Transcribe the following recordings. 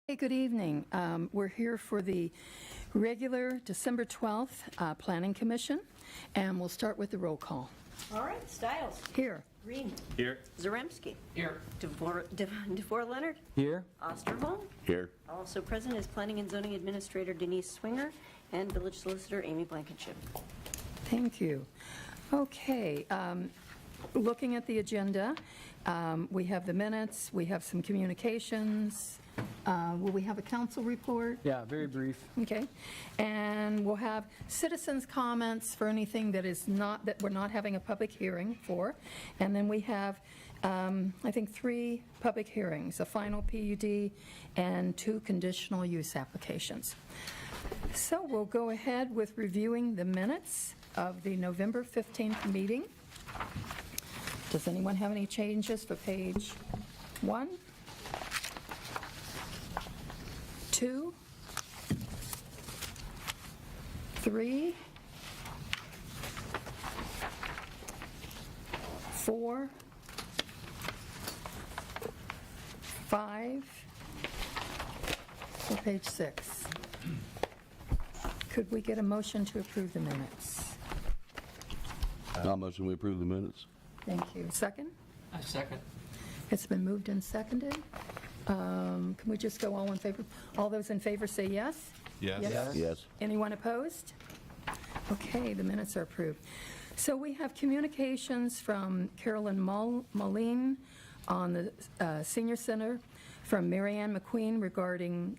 Hey, good evening. We're here for the regular December 12th Planning Commission, and we'll start with the roll call. All right, Stiles. Here. Greene. Here. Zaremski. Here. DeVore Leonard. Here. Osterholm. Here. Also present is Planning and Zoning Administrator Denise Swinger and Village Solicitor Amy Blankenship. Thank you. Okay, looking at the agenda, we have the minutes, we have some communications. Will we have a council report? Yeah, very brief. Okay, and we'll have citizens' comments for anything that is not, that we're not having a public hearing for. And then we have, I think, 3 public hearings, a final PUD and 2 conditional use applications. So we'll go ahead with reviewing the minutes of the November 15th meeting. Does anyone have any changes for page 1? 2, 3, 4, 5, or page 6. Could we get a motion to approve the minutes? I'll motion we approve the minutes. Thank you. Second? I second. It's been moved and seconded. Can we just go all in favor? All those in favor say yes? Yes. Yes. Anyone opposed? Okay, the minutes are approved. So we have communications from Carolyn Moline on the Senior Center, from Marianne McQueen regarding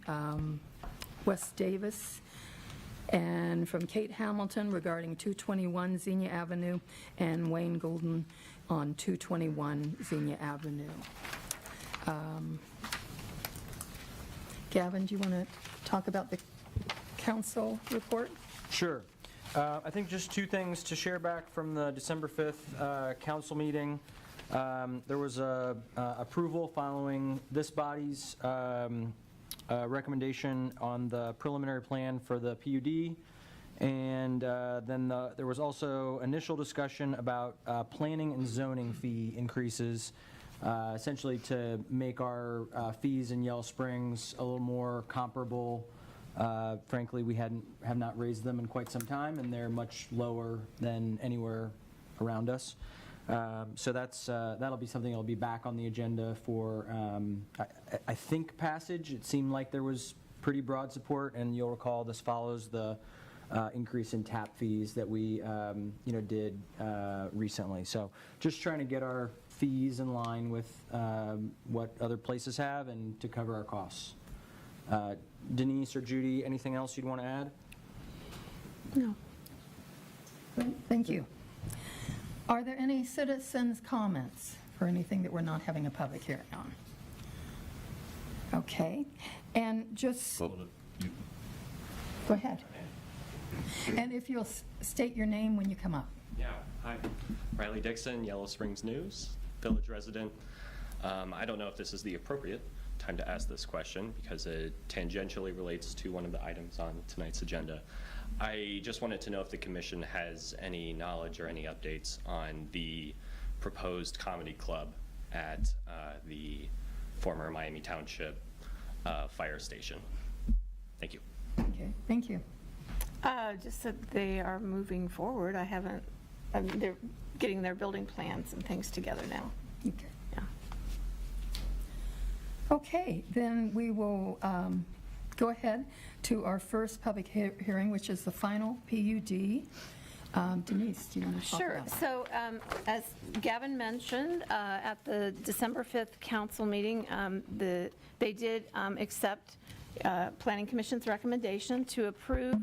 West Davis, and from Kate Hamilton regarding 221 Xenia Avenue, and Wayne Golden on 221 Xenia Avenue. Gavin, do you want to talk about the council report? Sure. I think just 2 things to share back from the December 5th council meeting. There was a approval following this body's recommendation on the preliminary plan for the PUD, and then there was also initial discussion about planning and zoning fee increases, essentially to make our fees in Yellow Springs a little more comparable. Frankly, we have not raised them in quite some time, and they're much lower than anywhere around us. So that'll be something that'll be back on the agenda for, I think, passage. It seemed like there was pretty broad support, and you'll recall this follows the increase in tap fees that we did recently. So just trying to get our fees in line with what other places have and to cover our costs. Denise or Judy, anything else you'd want to add? No. Thank you. Are there any citizens' comments for anything that we're not having a public hearing on? Okay. And just... Go ahead. And if you'll state your name when you come up. Yeah, hi. Riley Dixon, Yellow Springs News, village resident. I don't know if this is the appropriate time to ask this question because it tangentially relates to one of the items on tonight's agenda. I just wanted to know if the commission has any knowledge or any updates on the proposed comedy club at the former Miami Township fire station. Thank you. Okay, thank you. Just that they are moving forward. They're getting their building plans and things together now. Okay. Yeah. Okay, then we will go ahead to our first public hearing, which is the final PUD. Denise, do you want to talk about that? So as Gavin mentioned, at the December 5th council meeting, they did accept Planning Commission's recommendation to approve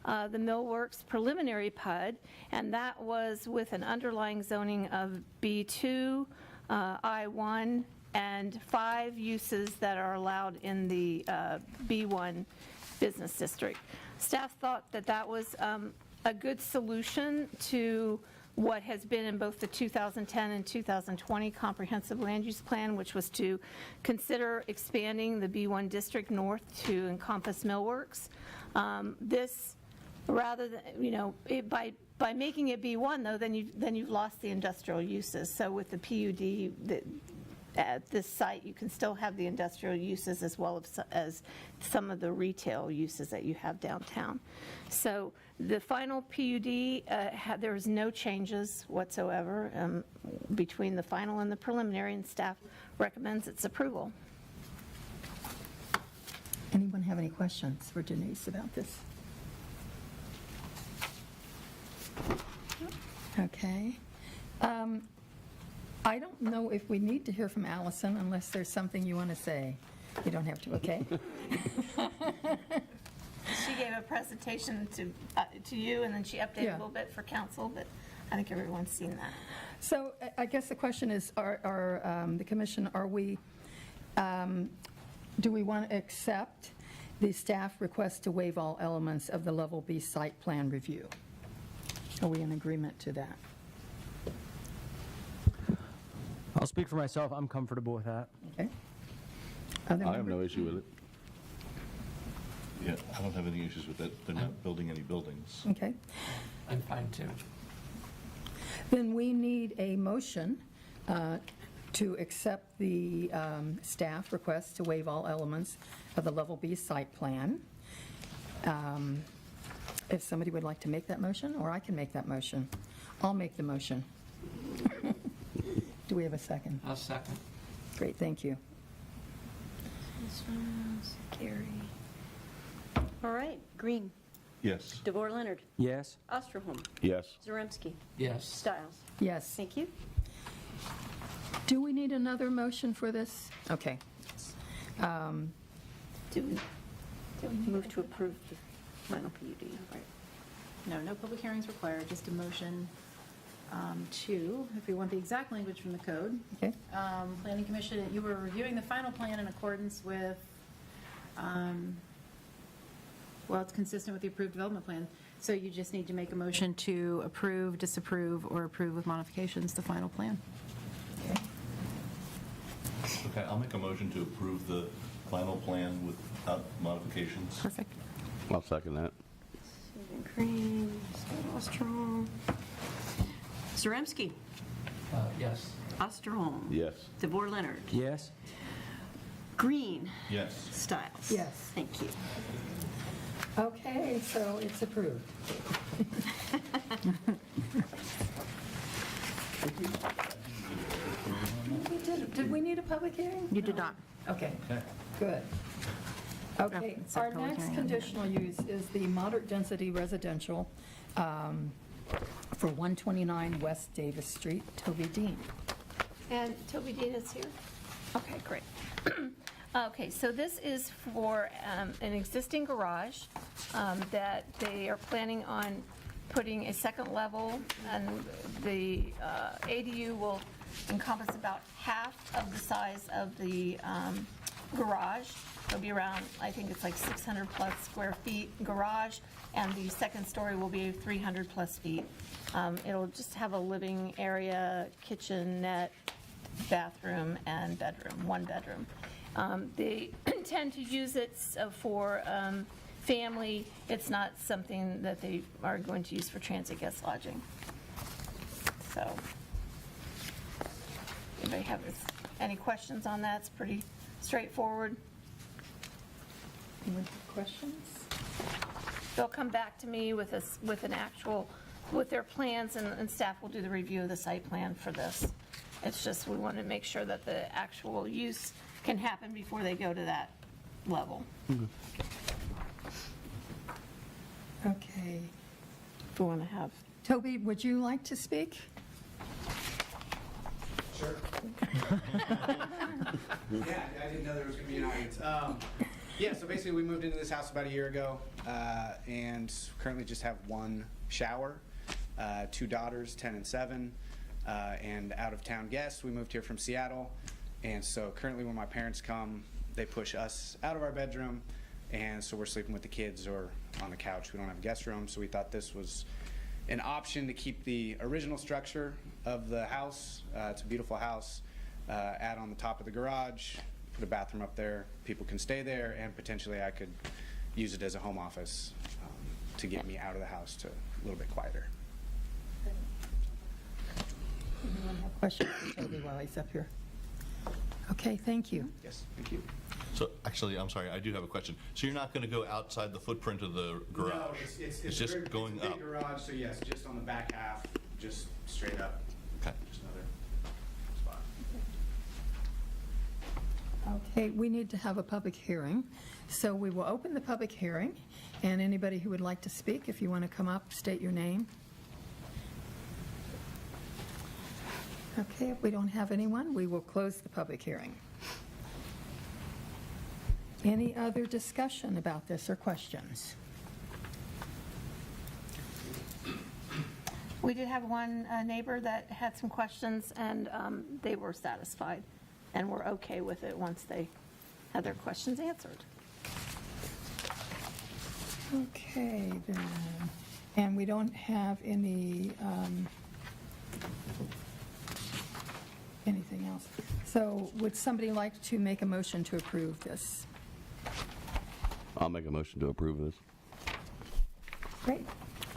the Millworks preliminary PUD, and that was with an underlying zoning of B2, I1, and 5 uses that are allowed in the B1 business district. Staff thought that that was a good solution to what has been in both the 2010 and 2020 comprehensive land use plan, which was to consider expanding the B1 district north to encompass Millworks. This, rather than, by making it B1 though, then you've lost the industrial uses. So with the PUD, at this site, you can still have the industrial uses as well as some of the retail uses that you have downtown. So the final PUD, there was no changes whatsoever between the final and the preliminary, and staff recommends its approval. Anyone have any questions for Denise about this? Okay. I don't know if we need to hear from Allison unless there's something you want to say. You don't have to, okay? She gave a presentation to you, and then she updated Yeah. a little bit for council, but I think everyone's seen that. So I guess the question is, the commission, do we want to accept the staff request to waive all elements of the Level B site plan review? Are we in agreement to that? I'll speak for myself. I'm comfortable with that. Okay. Other I have no members? issue with it. Yeah, I don't have any issues with that. They're not building any buildings. Okay. I'm fine too. Then we need a motion to accept the staff request to waive all elements of the Level B site plan. If somebody would like to make that motion, or I can make that motion. I'll make the motion. Do we have a second? I'll second. Great, thank you. Gary. All right, Greene, Yes. DeVore Leonard, Yes? Osterholm, Yes. Zaremski, Yes. Stiles. Yes. Thank you. Do we need another motion for this? Okay. Do we move to approve the final PUD? Right. No public hearings required, just a motion to, if we want the exact language from the code, Okay. Planning Commission, you were reviewing the final plan in accordance with, well, it's consistent with the approved development plan, so you just need to make a motion to approve, disapprove, or approve with modifications the final plan. Okay, I'll make a motion to approve the final plan without modifications. Perfect. I'll second that. Susan Greene, Scott Osterholm. Zaremski, Yes. Osterholm. Yes. DeVore Leonard. Yes? Greene, Yes. Stiles. Yes. Thank you. Okay, so it's approved. Did we need a public hearing? You did not. Okay, good. Okay, it's a our public next hearing. conditional use is the moderate density residential for 129 West Davis Street, Toby Dean. And Toby Dean is here? Okay, great. Okay, so this is for an existing garage that they are planning on putting a second level, and the ADU will encompass about half of the size of the garage. It'll be around, I think it's like 600-plus square feet garage, and the second story will be 300-plus feet. It'll just have a living area, kitchenette, bathroom, and bedroom, one bedroom. They intend to use it for family. It's not something that they are going to use for transit guest lodging. So, anybody have any questions on that? It's pretty straightforward. Anyone have questions? They'll come back to me with their plans, and staff will do the review of the site plan for this. It's just, we want to make sure that the actual use can happen before they go to that level. Okay. If we want to have, Toby, would you like to speak? Sure. Yeah, I didn't know there was going to be an audience. Yeah, so basically we moved into this house about a year ago and currently just have one shower, 2 daughters, 10 and 7, and out-of-town guests. We moved here from Seattle, and so currently when my parents come, they push us out of our bedroom, and so we're sleeping with the kids or on the couch. We don't have a guest room, so we thought this was an option to keep the original structure of the house. It's a beautiful house. Add on the top of the garage, put a bathroom up there. People can stay there, and potentially I could use it as a home office to get me out of the house to a little bit quieter. Anyone have questions for Toby while he's up here? Okay, thank you. Yes, thank you. So actually, I'm sorry, I do have a question. So you're not going to go outside the footprint of the garage? No, it's just very- going it's a up? big garage, so yes, just on the back half, just straight up. Okay. Just another spot. Okay, we need to have a public hearing, so we will open the public hearing, and anybody who would like to speak, if you want to come up, state your name. Okay, if we don't have anyone, we will close the public hearing. Any other discussion about this or questions? We did have one neighbor that had some questions, and they were satisfied and were okay with it once they had their questions answered. Okay, then, and we don't have any, anything else. So would somebody like to make a motion to approve this? I'll make a motion to approve this. Great.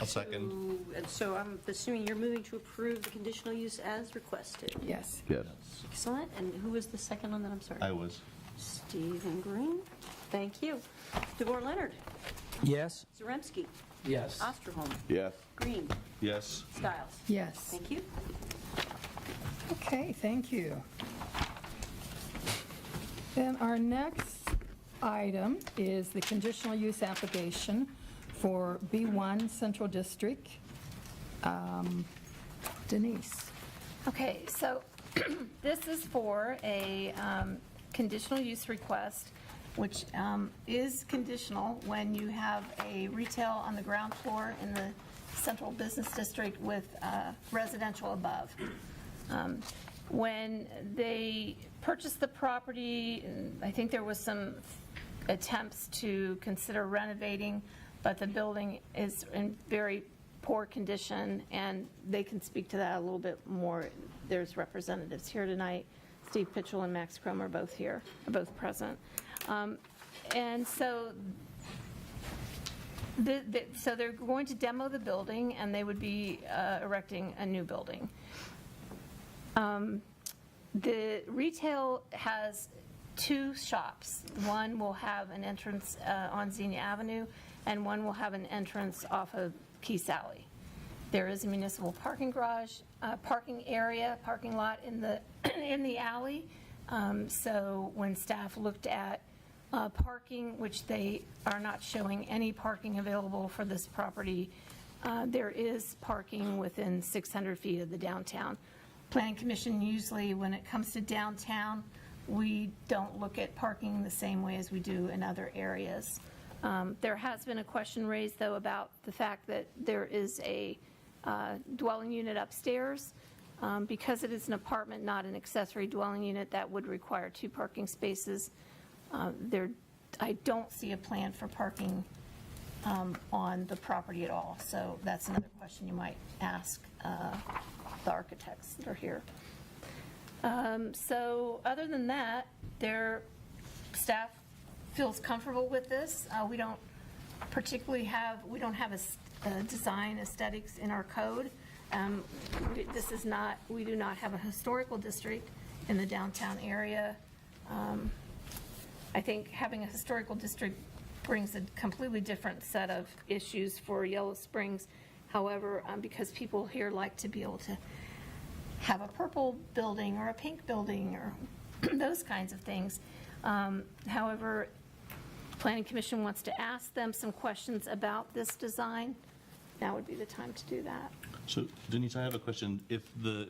A second. And so I'm assuming you're moving to approve the conditional use as requested. Yes. Yes. Excellent. And who was the second on that? I'm sorry. I was. Stephen Greene. Thank you. DeVore Leonard. Yes? Zaremski. Yes. Osterholm. Yes. Green. Yes. Stiles. Yes. Thank you. Okay, thank you. Then our next item is the conditional use application for B1 Central District. Denise. Okay, so this is for a conditional use request, which is conditional when you have a retail on the ground floor in the central business district with residential above. When they purchased the property, I think there was some attempts to consider renovating, but the building is in very poor condition, and they can speak to that a little bit more. There's representatives here tonight. Steve Pitchell and Max Crum are both here, are both present. And so so they're going to demo the building, and they would be erecting a new building. The retail has two shops. One will have an entrance on Xenia Avenue, and one will have an entrance off of Keys Alley. There is a municipal parking garage, parking area, parking lot in the alley. So when staff looked at parking, which they are not showing any parking available for this property, there is parking within 600 feet of the downtown. Planning Commission usually, when it comes to downtown, we don't look at parking the same way as we do in other areas. There has been a question raised, though, about the fact that there is a dwelling unit upstairs. Because it is an apartment, not an accessory dwelling unit, that would require 2 parking spaces. I don't see a plan for parking on the property at all, so that's another question you might ask the architects that are here. So other than that, their staff feels comfortable with this. We don't particularly have, we don't have a design aesthetics in our code. We do not have a historical district in the downtown area. I think having a historical district brings a completely different set of issues for Yellow Springs. However, because people here like to be able to have a purple building or a pink building or those kinds of things. However, Planning Commission wants to ask them some questions about this design. Now would be the time to do that. So Denise, I have a question. If the,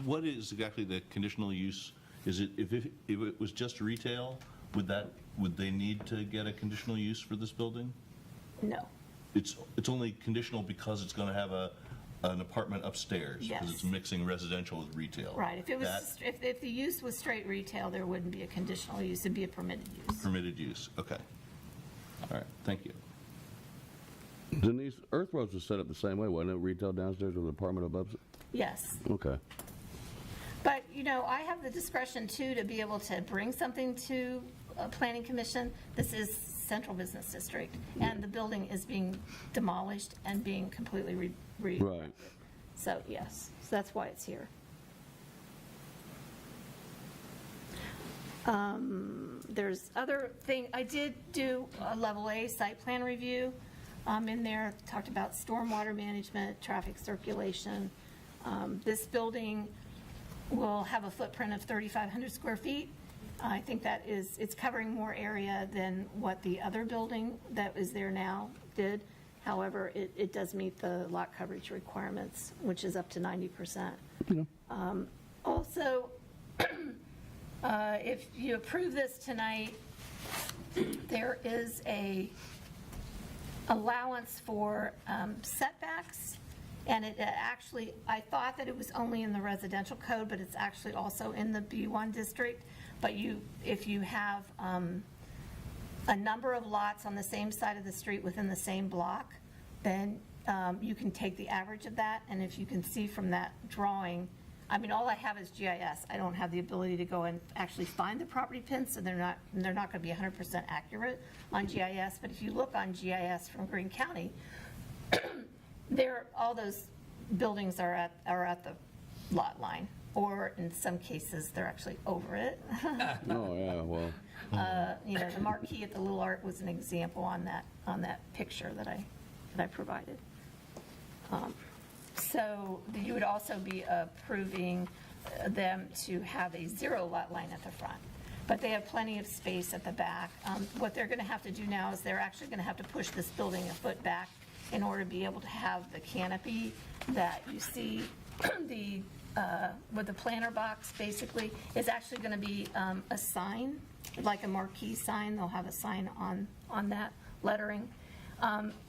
what is exactly the conditional use? Is it, if it was just retail, would they need to get a conditional use for this building? No. It's only conditional because it's going to have an apartment upstairs? Yes. Because it's mixing residential with retail? Right. If it was, if the use was straight retail, there wouldn't be a conditional use. It'd be a permitted use. Permitted use, okay. All right, thank you. Denise, Earth Rose was set up the same way, wasn't it? Retail downstairs with an apartment above? Yes. Okay. But, you know, I have the discretion, too, to be able to bring something to a Planning Commission. This is Central Business District, and the building is being demolished and being completely Right. So, yes, so that's why it's here. There's other thing, I did do a level A site plan review in there, talked about stormwater management, traffic circulation. This building will have a footprint of 3,500 square feet. I think that is, it's covering more area than what the other building that is there now did. However, it does meet the lot coverage requirements, which is up to 90%. Also, if you approve this tonight, there is a allowance for setbacks, and it actually, I thought that it was only in the residential code, but it's actually also in the B1 district. But if you have a number of lots on the same side of the street within the same block, then you can take the average of that. And if you can see from that drawing, I mean, all I have is GIS. I don't have the ability to go and actually find the property pins, so they're not going to be 100% accurate on GIS. But if you look on GIS from Greene County, all those buildings are at the lot line, or in some cases they're actually over it. Oh, yeah, well, The marquee at the Little Art was an example on that picture that I provided. So you would also be approving them to have a 0 lot line at the front, but they have plenty of space at the back. What they're going to have to do now is they're actually going to have to push this building a foot back in order to be able to have the canopy that you see with the planter box basically is actually going to be a sign, like a marquee sign. They'll have a sign on that lettering.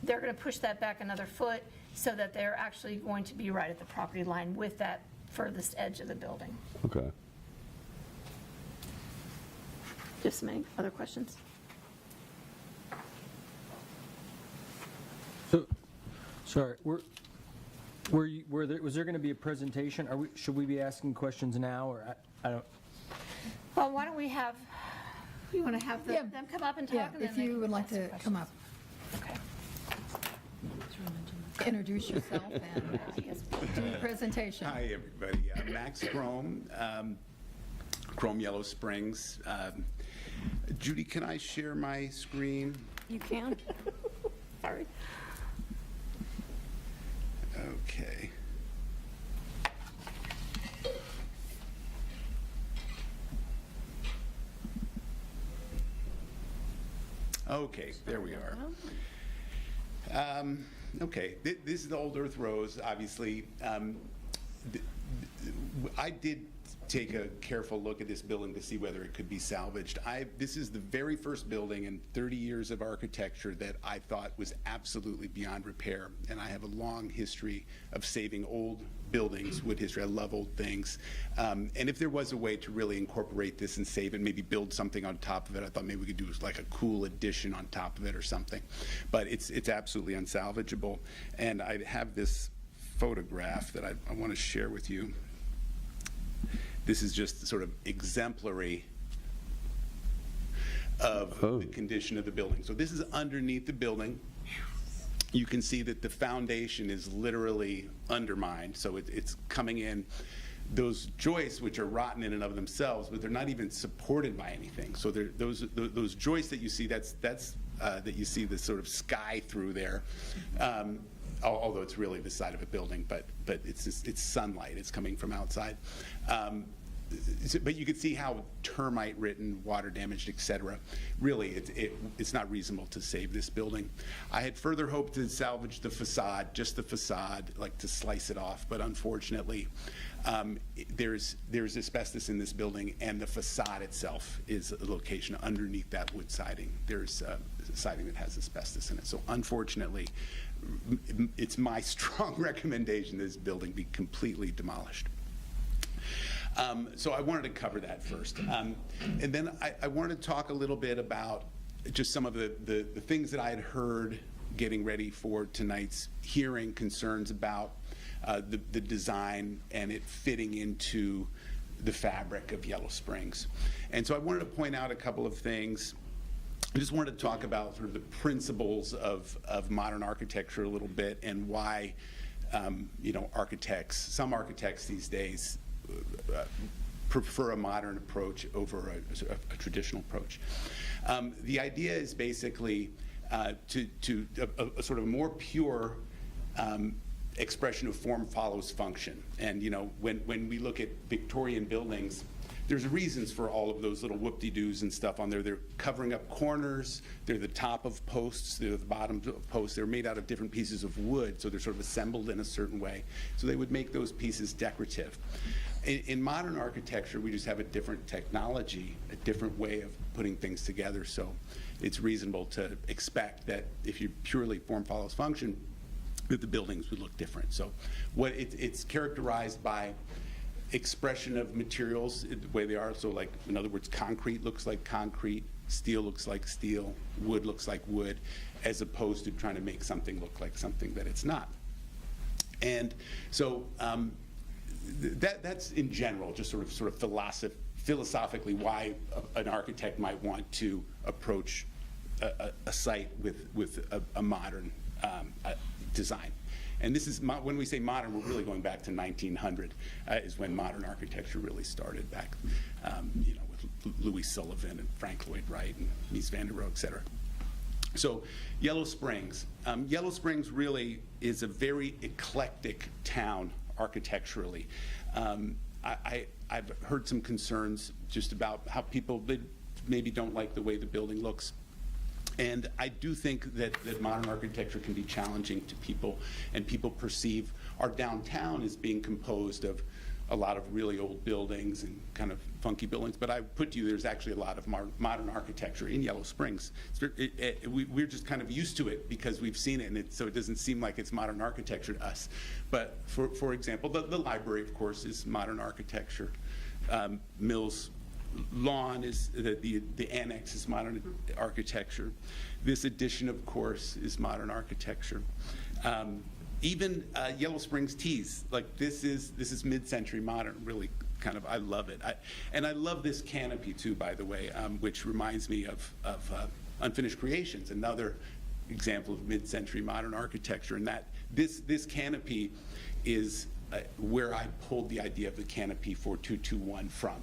They're going to push that back another foot so that they're actually going to be right at the property line with that furthest edge of the building. okay. Just any other questions? So, sorry, was there going to be a presentation? Should we be asking questions now, or I don't? Well, why don't we have, you want to have them come up and talk? Yeah, and then if they you can would like ask to questions. come up, Okay. introduce yourself and do the presentation. Hi, everybody. Max Chrome, Chrome Yellow Springs. Judy, can I share my screen? You can. Sorry. Okay. Okay, there we are. Okay, this is the Old Earth Rose, obviously. I did take a careful look at this building to see whether it could be salvaged. This is the very first building in 30 years of architecture that I thought was absolutely beyond repair. And I have a long history of saving old buildings, wood history. I love old things. And if there was a way to really incorporate this and save it, maybe build something on top of it, I thought maybe we could do like a cool addition on top of it or something. But it's absolutely unsalvageable. And I have this photograph that I want to share with you. This is just sort of exemplary of the condition of the building. So this is underneath the building. You can see that the foundation is literally undermined, so it's coming in. Those joists, which are rotten in and of themselves, but they're not even supported by anything. So those joists that you see, that you see the sort of sky through there. Although it's really the side of a building, but it's sunlight. It's coming from outside. But you can see how termite-ridden, water damaged, et cetera. Really, it's not reasonable to save this building. I had further hoped to salvage the facade, just the facade, like to slice it off. But unfortunately, there's asbestos in this building, and the facade itself is a location underneath that wood siding. There's siding that has asbestos in it. So unfortunately, it's my strong recommendation that this building be completely demolished. So I wanted to cover that first. And then I wanted to talk a little bit about just some of the things that I had heard getting ready for tonight's hearing, concerns about the design and it fitting into the fabric of Yellow Springs. And so I wanted to point out a couple of things. I just wanted to talk about sort of the principles of modern architecture a little bit, and why some architects these days prefer a modern approach over a traditional approach. The idea is basically to a sort of more pure expression of form follows function. And when we look at Victorian buildings, there's reasons for all of those little whoop-de-doos and stuff on there. They're covering up corners, they're the top of posts, they're the bottom of posts. They're made out of different pieces of wood, so they're sort of assembled in a certain way. So they would make those pieces decorative. In modern architecture, we just have a different technology, a different way of putting things together. So it's reasonable to expect that if you purely form follows function, that the buildings would look different. So it's characterized by expression of materials the way they are. So like, in other words, concrete looks like concrete, steel looks like steel, wood looks like wood, as opposed to trying to make something look like something that it's not. And so that's in general, just sort of philosophically why an architect might want to approach a site with a modern design. And this is, when we say modern, we're really going back to 1900, is when modern architecture really started, back with Louis Sullivan and Frank Lloyd Wright and Mies van der Rohe, et cetera. So Yellow Springs. Yellow Springs really is a very eclectic town architecturally. I've heard some concerns just about how people maybe don't like the way the building looks. And I do think that modern architecture can be challenging to people, and people perceive our downtown as being composed of a lot of really old buildings and kind of funky buildings. But I put to you, there's actually a lot of modern architecture in Yellow Springs. We're just kind of used to it because we've seen it, and so it doesn't seem like it's modern architecture to us. But for example, the library, of course, is modern architecture. Mills Lawn is the annex is modern architecture. This addition, of course, is modern architecture. Even Yellow Springs Tees, like this is mid-century modern. Really, kind of, I love it. And I love this canopy too, by the way, which reminds me of Unfinished Creations, another example of mid-century modern architecture. And that this canopy is where I pulled the idea of the canopy for 221 from.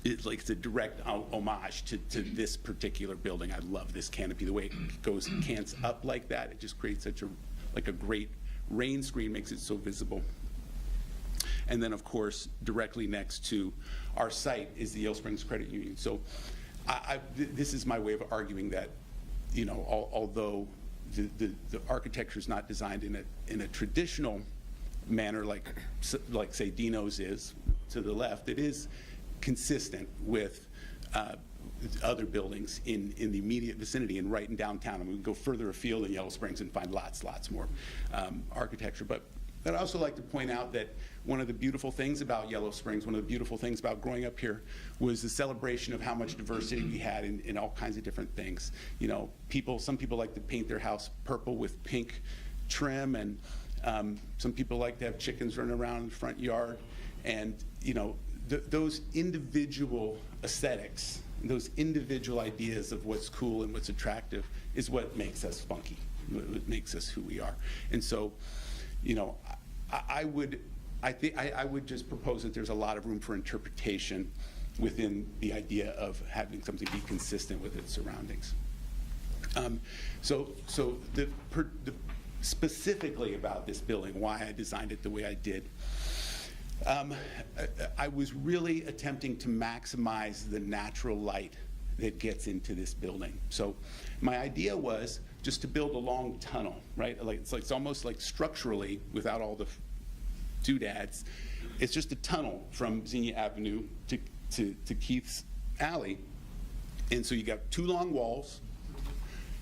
It's a direct homage to this particular building. I love this canopy. The way it goes and cants up like that, it just creates such a great rain screen, makes it so visible. And then, of course, directly next to our site is the Yellow Springs Credit Union. So this is my way of arguing that, although the architecture is not designed in a traditional manner like say Dino's is to the left, it is consistent with other buildings in the immediate vicinity and right in downtown. And we can go further afield in Yellow Springs and find lots more architecture. But I'd also like to point out that one of the beautiful things about Yellow Springs, one of the beautiful things about growing up here, was the celebration of how much diversity we had in all kinds of different things. Some people like to paint their house purple with pink trim, and some people like to have chickens running around in the front yard. And those individual aesthetics, those individual ideas of what's cool and what's attractive is what makes us funky, what makes us who we are. And so, I would just propose that there's a lot of room for interpretation within the idea of having something be consistent with its surroundings. Specifically about this building, why I designed it the way I did. I was really attempting to maximize the natural light that gets into this building. So my idea was just to build a long tunnel, right? It's almost like structurally, without all the doodads, it's just a tunnel from Xenia Avenue to Keith's Alley. And so you got two long walls,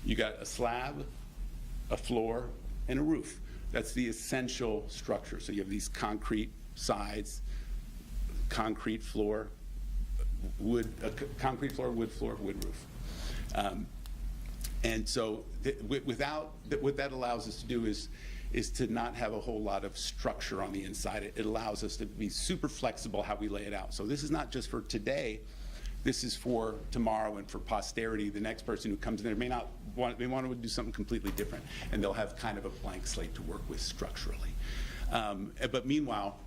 you got a slab, a floor, and a roof. That's the essential structure. So you have these concrete sides, concrete floor, wood floor, wood roof. And so what that allows us to do is to not have a whole lot of structure on the inside. It allows us to be super flexible how we lay it out. So this is not just for today, this is for tomorrow and for posterity. The next person who comes in there may want to do something completely different, and they'll have kind of a blank slate to work with structurally. But meanwhile,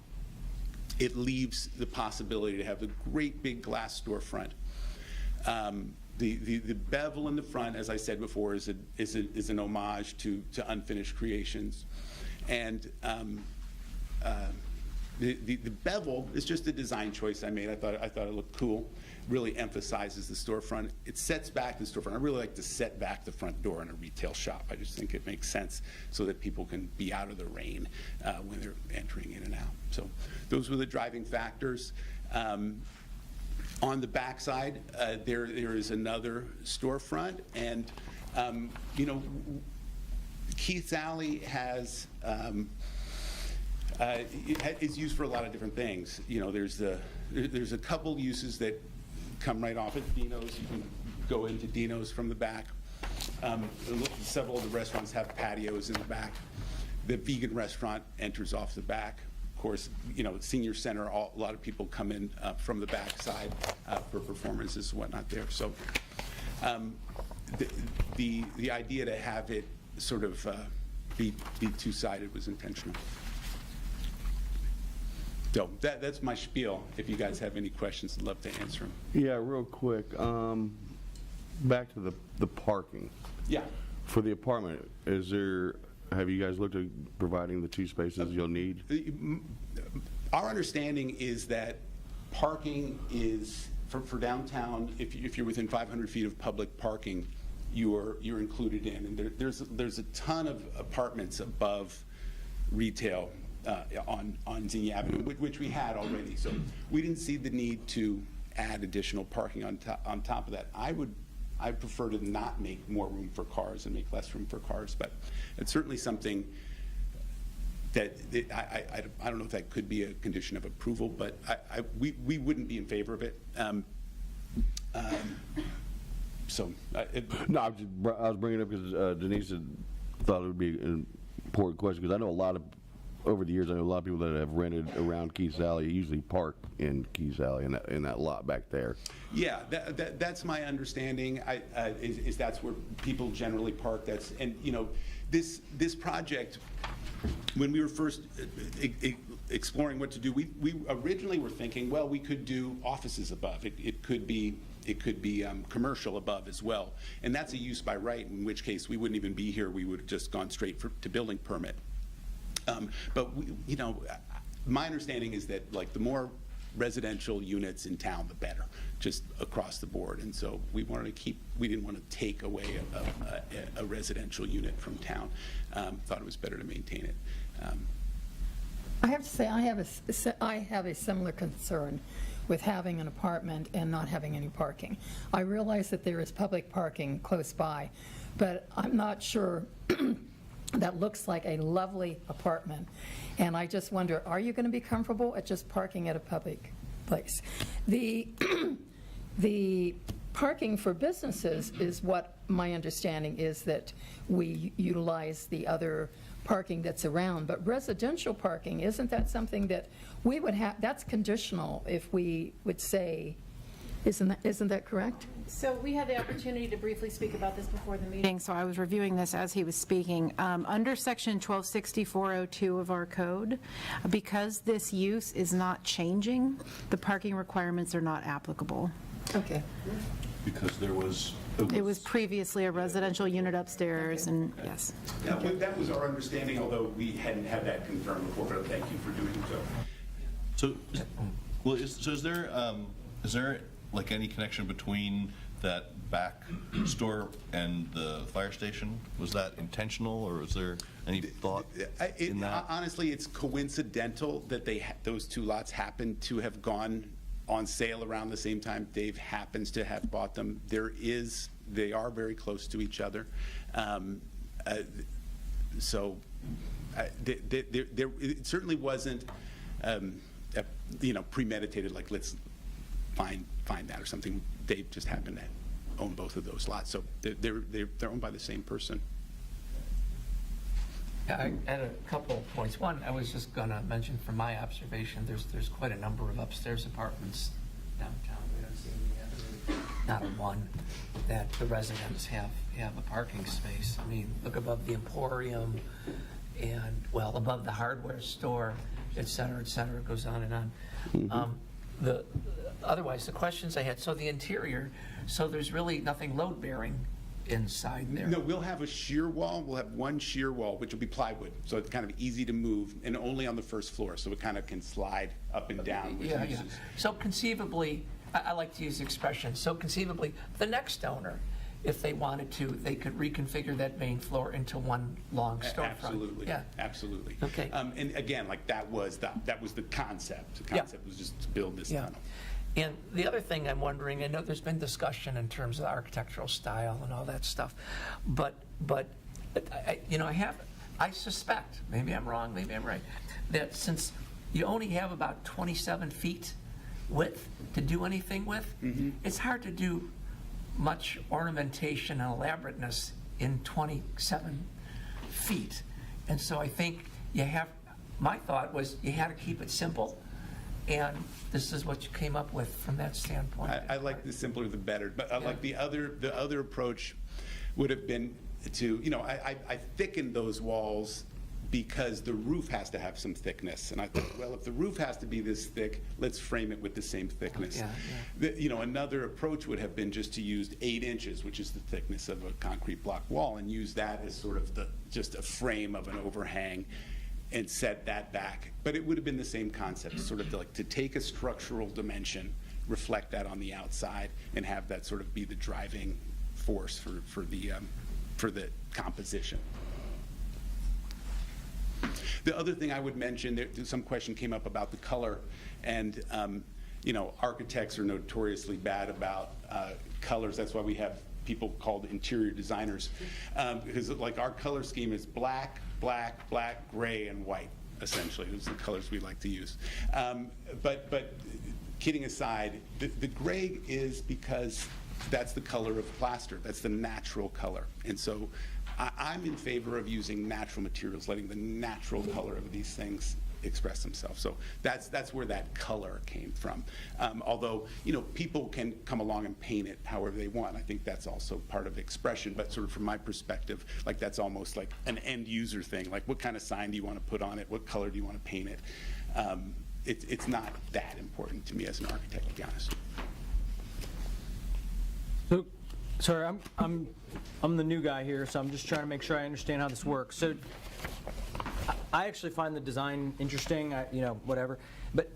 it leaves the possibility to have a great big glass storefront. The bevel in the front, as I said before, is an homage to Unfinished Creations. And the bevel is just a design choice I made. I thought it looked cool. Really emphasizes the storefront. It sets back the storefront. I really like to set back the front door in a retail shop. I just think it makes sense so that people can be out of the rain when they're entering in and out. So those were the driving factors. On the backside, there is another storefront, and Keith's Alley has is used for a lot of different things. There's a couple uses that come right off at Dino's. You can go into Dino's from the back. Several of the restaurants have patios in the back. The vegan restaurant enters off the back. Of course, senior center, a lot of people come in from the back side for performances and whatnot there. So the idea to have it sort of be two-sided was intentional. So that's my spiel. If you guys have any questions, I'd love to answer them. Yeah, real quick. Back to the parking. Yeah. For the apartment, have you guys looked at providing the 2 spaces you'll need? Our understanding is that parking is, for downtown, if you're within 500 feet of public parking, you're included in. And there's a ton of apartments above retail on Xenia Avenue, which we had already. So we didn't see the need to add additional parking on top of that. I prefer to not make more room for cars and make less room for cars, but it's certainly something that I don't know if that could be a condition of approval, but we wouldn't be in favor of it. No, I was bringing it up because Denise had thought it would be an important question, because I know over the years, I know a lot of people that have rented around Keith's Alley usually park in Keith's Alley in that lot back there. Yeah, that's my understanding. Is that's where people generally park. This project, when we were first exploring what to do, we originally were thinking, well, we could do offices above. It could be commercial above as well, and that's a use by right. In which case, we wouldn't even be here. We would have just gone straight to building permit. But my understanding is that the more residential units in town, the better, just across the board. And so we didn't want to take away a residential unit from town. Thought it was better to maintain it. I have to say, I have a similar concern with having an apartment and not having any parking. I realize that there is public parking close by, but I'm not sure. That looks like a lovely apartment, and I just wonder, are you going to be comfortable at just parking at a public place? The parking for businesses is what my understanding is, that we utilize the other parking that's around, but residential parking, isn't that something that we would have? That's conditional, if we would say, isn't that correct? So we had the opportunity to briefly speak about this before the meeting, so I was reviewing this as he was speaking. Under section 1260-402 of our code, because this use is not changing, the parking requirements are not applicable. Okay. Because It was previously a residential unit upstairs, and yes. Yeah, that was our understanding, although we hadn't had that confirmed before, but thank you for doing so. Is there any connection between that back store and the fire station? Was that intentional, or was there any thought in that? Honestly, it's coincidental that those two lots happen to have gone on sale around the same time. Dave happens to have bought them. They are very close to each other. It certainly wasn't premeditated, like let's find that or something. Dave just happened to own both of those lots, so they're owned by the same person. Yeah, I had a couple of points. One, I was just going to mention from my observation, there's quite a number of upstairs apartments downtown. We don't see any not a one that the residents have a parking space. I mean, look above the Emporium and, well, above the hardware store. et cetera, it goes on and on. Otherwise, the questions I had, so the interior, so there's really nothing load-bearing inside there? No, we'll have a shear wall. We'll have one shear wall, which will be plywood, so it's kind of easy to move, and only on the first floor, so it kind of can slide up and down with Yeah. uses. So conceivably, I like to use the expression, so conceivably, the next owner, if they wanted to, they could reconfigure that main floor into one long storefront. Absolutely. Yeah. Absolutely. Okay. And again, like that was the concept. The Yeah. concept was just to build this Yeah. tunnel. And the other thing I'm wondering, I know there's been discussion in terms of architectural style and all that stuff, but I suspect, maybe I'm wrong, maybe I'm right, that since you only have about 27 feet width to do anything with, it's hard to do much ornamentation and elaborateness in 27 feet. And so I think my thought was you had to keep it simple. And this is what you came up with from that standpoint. I like the simpler the better, but I like the other approach would have been to, I thickened those walls because the roof has to have some thickness. And I thought, well, if the roof has to be this thick, let's frame it with the same thickness. Another approach would have been just to use 8 inches, which is the thickness of a concrete block wall, and use that as sort of just a frame of an overhang and set that back. But it would have been the same concept, sort of to take a structural dimension, reflect that on the outside, and have that sort of be the driving force for the composition. The other thing I would mention, some question came up about the color, and architects are notoriously bad about colors. That's why we have people called interior designers, because like our color scheme is black, gray, and white, essentially. Those are the colors we like to use. But kidding aside, the gray is because that's the color of plaster. That's the natural color. And so I'm in favor of using natural materials, letting the natural color of these things express themselves. So that's where that color came from. Although, people can come along and paint it however they want. I think that's also part of expression, but sort of from my perspective, like that's almost like an end user thing. Like what kind of sign do you want to put on it? What color do you want to paint it? It's not that important to me as an architect, to be honest. So, sorry, I'm the new guy here, so I'm just trying to make sure I understand how this works. So I actually find the design interesting, whatever. But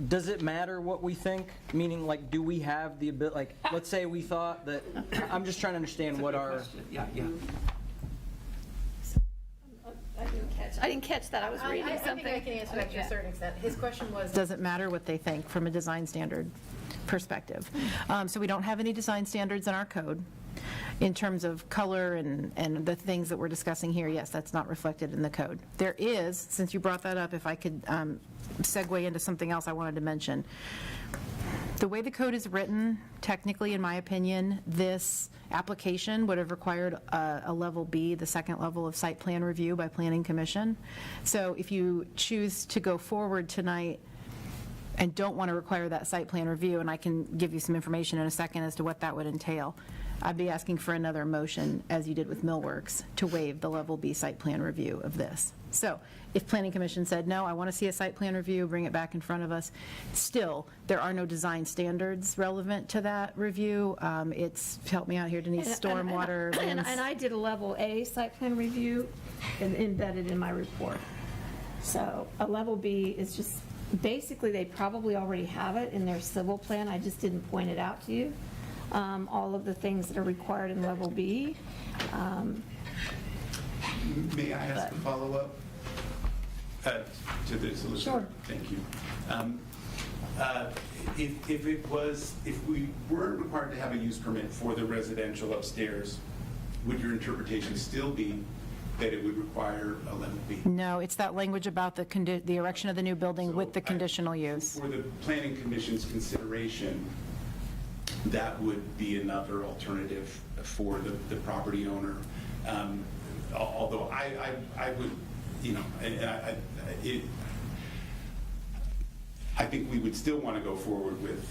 does it matter what we think? Meaning, like, do we have the ability, like, let's say we thought that, I'm just trying to understand what our... Yeah. I didn't catch that. I was reading something. I think I can answer that to a certain extent. His question was, does it matter what they think from a design standard perspective? So we don't have any design standards in our code. In terms of color and the things that we're discussing here, yes, that's not reflected in the code. There is, since you brought that up, if I could segue into something else I wanted to mention. The way the code is written, technically, in my opinion, this application would have required a level B, the second level of site plan review by Planning Commission. So if you choose to go forward tonight and don't want to require that site plan review, and I can give you some information in a second as to what that would entail, I'd be asking for another motion, as you did with Millworks, to waive the level B site plan review of this. So if Planning Commission said, no, I want to see a site plan review, bring it back in front of us, still, there are no design standards relevant to that review. It's, help me out here, Denise, stormwater. And I did a level A site plan review and embedded in my report. So a level B is just, basically, they probably already have it in their civil plan. I just didn't point it out to you. All of the things that are required in level B. May I ask a follow-up to the solicitor? Sure. Thank you. If we weren't required to have a use permit for the residential upstairs, would your interpretation still be that it would require a level B? No, it's that language about the erection of the new building with the conditional use. For the Planning Commission's consideration, that would be another alternative for the property owner. Although I would, I think we would still want to go forward with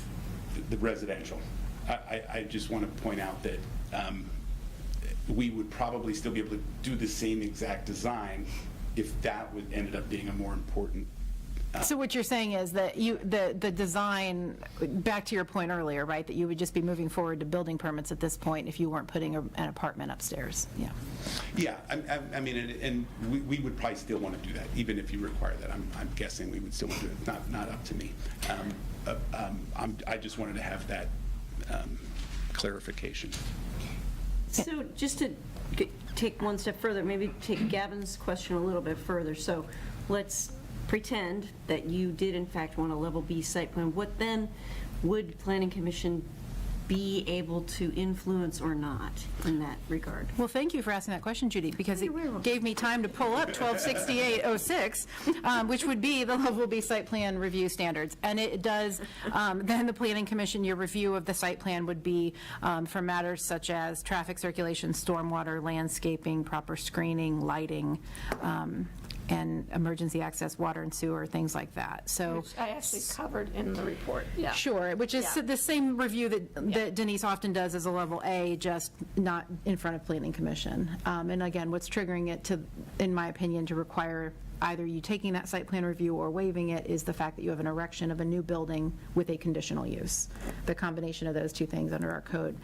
the residential. I just want to point out that we would probably still be able to do the same exact design if that ended up being a more important So what you're saying is that the design, back to your point earlier, right, that you would just be moving forward to building permits at this point if you weren't putting an apartment upstairs, yeah. Yeah, I mean, and we would probably still want to do that, even if you require that. I'm guessing we would still want to do it, not up to me. I just wanted to have that clarification. So just to take one step further, maybe take Gavin's question a little bit further. So let's pretend that you did in fact want a level B site plan. What then would Planning Commission be able to influence or not in that regard? Well, thank you for asking that question, Judy, because it gave me time to pull up 126806, which would be the level B site plan review standards. And it does, then the Planning Commission, your review of the site plan would be for matters such as traffic circulation, stormwater, landscaping, proper screening, lighting, and emergency access, water and sewer, things like that. So Which I actually covered in the report, yeah. Sure, which is Yeah. the same review that Denise often does as a level A, just not in front of Planning Commission. And again, what's triggering it to, in my opinion, to require either you taking that site plan review or waiving it is the fact that you have an erection of a new building with a conditional use. The combination of those two things under our code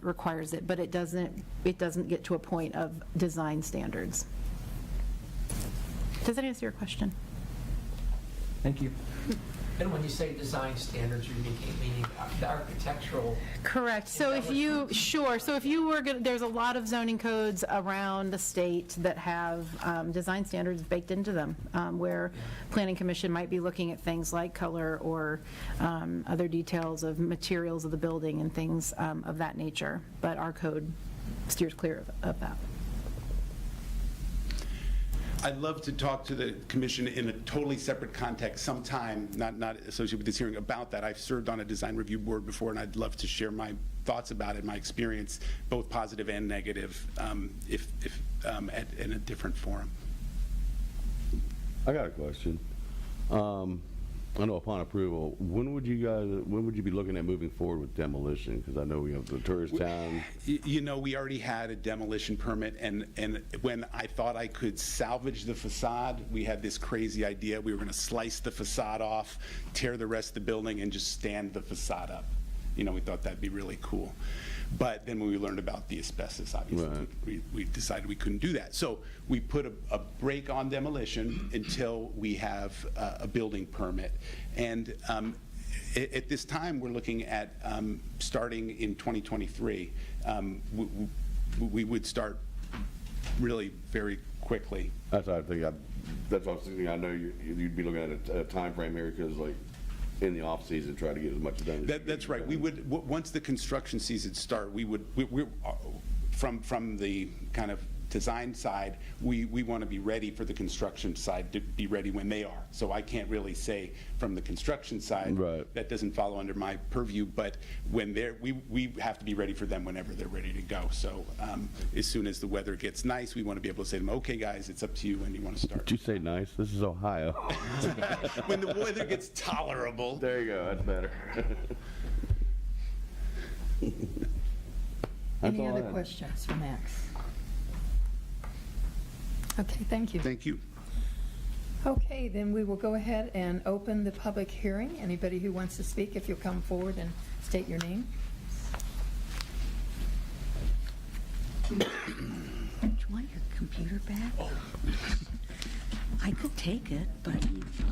requires it, but it doesn't get to a point of design standards. Does that answer your question? Thank you. And when you say design standards, you're meaning the architectural. Correct. So if you, sure, so if you were, there's a lot of zoning codes around the state that have design standards baked into them, where Planning Commission might be looking at things like color or other details of materials of the building and things of that nature. But our code steers clear of that. I'd love to talk to the commission in a totally separate context sometime, not associated with this hearing, about that. I've served on a design review board before, and I'd love to share my thoughts about it, my experience, both positive and negative, if in a different forum. I got a question. I know upon approval, when would you be looking at moving forward with demolition? Because I know we have the tourist town. You know, we already had a demolition permit, and when I thought I could salvage the facade, we had this crazy idea. We were going to slice the facade off, tear the rest of the building, and just stand the facade up. You know, we thought that'd be really cool. But then when we learned about the asbestos, obviously, Right. we decided we couldn't do that. So we put a break on demolition until we have a building permit. And at this time, we're looking at starting in 2023. We would start really very quickly. That's what I think. That's what I was thinking. I know you'd be looking at a time frame here because, like, in the off season, try to get as much done. That's right. We would, once the construction season start, we from the kind of design side, we want to be ready for the construction side to be ready when they are. So I can't really say from the construction side, Right. That doesn't follow under my purview, but when we have to be ready for them whenever they're ready to go. So as soon as the weather gets nice, we want to be able to say to them, okay guys, it's up to you when you want to start. Did you say nice? This is Ohio. When the weather gets tolerable. There you go. That's better. That's Any all I other had. questions for Max? Okay, thank you. Thank you. Okay, then we will go ahead and open the public hearing. Anybody who wants to speak, if you'll come forward and state your name. Do you want your computer back? I could take it, but,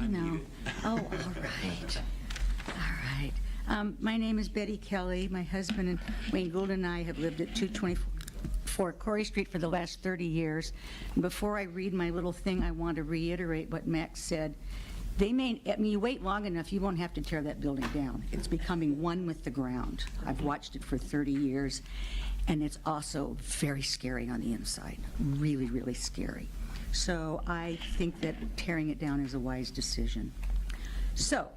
you know. Oh, all right. All right. My name is Betty Kelly. My husband and Wayne Gould and I have lived at 224 Corey Street for the last 30 years. And before I read my little thing, I want to reiterate what Max said. You wait long enough, you won't have to tear that building down. It's becoming one with the ground. I've watched it for 30 years, and it's also very scary on the inside. Really, really scary. So I think that tearing it down is a wise decision. So,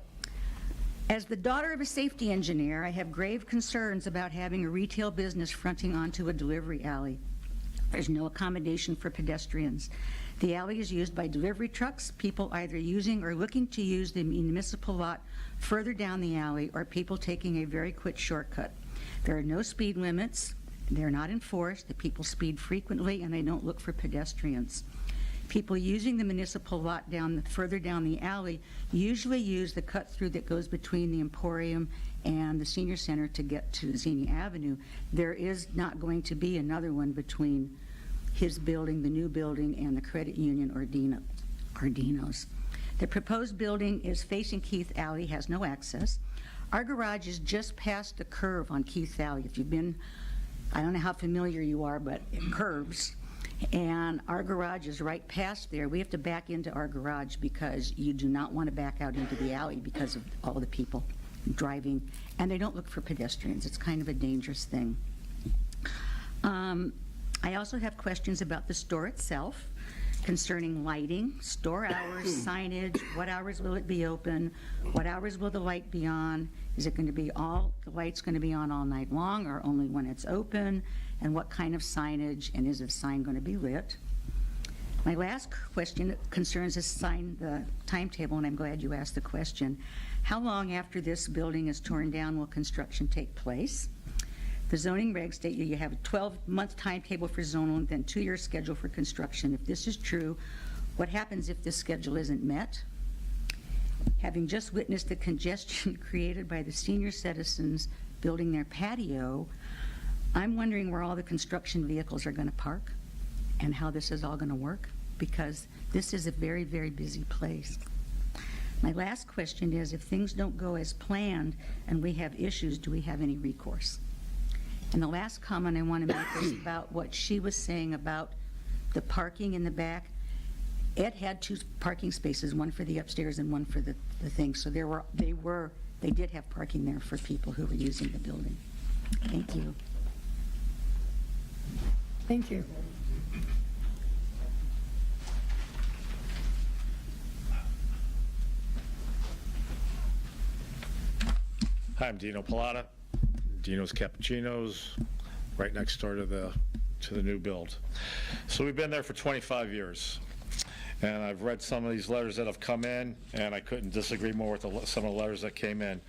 as the daughter of a safety engineer, I have grave concerns about having a retail business fronting onto a delivery alley. There's no accommodation for pedestrians. The alley is used by delivery trucks, people either using or looking to use the municipal lot further down the alley, or people taking a very quick shortcut. There are no speed limits. They're not enforced. The people speed frequently, and they don't look for pedestrians. People using the municipal lot further down the alley usually use the cut-through that goes between the Emporium and the Senior Center to get to Xenia Avenue. There is not going to be another one between his building, the new building, and the credit union Ardino's. The proposed building is facing Keith Alley, has no access. Our garage is just past the curve on Keith Alley. If you've been, I don't know how familiar you are, but it curves. And our garage is right past there. We have to back into our garage because you do not want to back out into the alley because of all the people driving, and they don't look for pedestrians. It's kind of a dangerous thing. I also have questions about the store itself concerning lighting, store hours, signage, what hours will it be open, what hours will the light be on, is it going to be the light's going to be on all night long or only when it's open, and what kind of signage, and is the sign going to be lit? My last question concerns the timetable, and I'm glad you asked the question. How long after this building is torn down will construction take place? The zoning regs state you have a 12-month timetable for zoning, then 2-year schedule for construction. If this is true, what happens if this schedule isn't met? Having just witnessed the congestion created by the senior citizens building their patio, I'm wondering where all the construction vehicles are going to park and how this is all going to work, because this is a very, very busy place. My last question is, if things don't go as planned and we have issues, do we have any recourse? And the last comment I want to make is about what she was saying about the parking in the back. Ed had 2 parking spaces, one for the upstairs and one for the thing. So they did have parking there for people who were using the building. Thank you. Thank you. Hi, I'm Dino Pilata, Dino's Cappuccinos, right next door to the new build. So we've been there for 25 years, and I've read some of these letters that have come in, and I couldn't disagree more with some of the letters that came in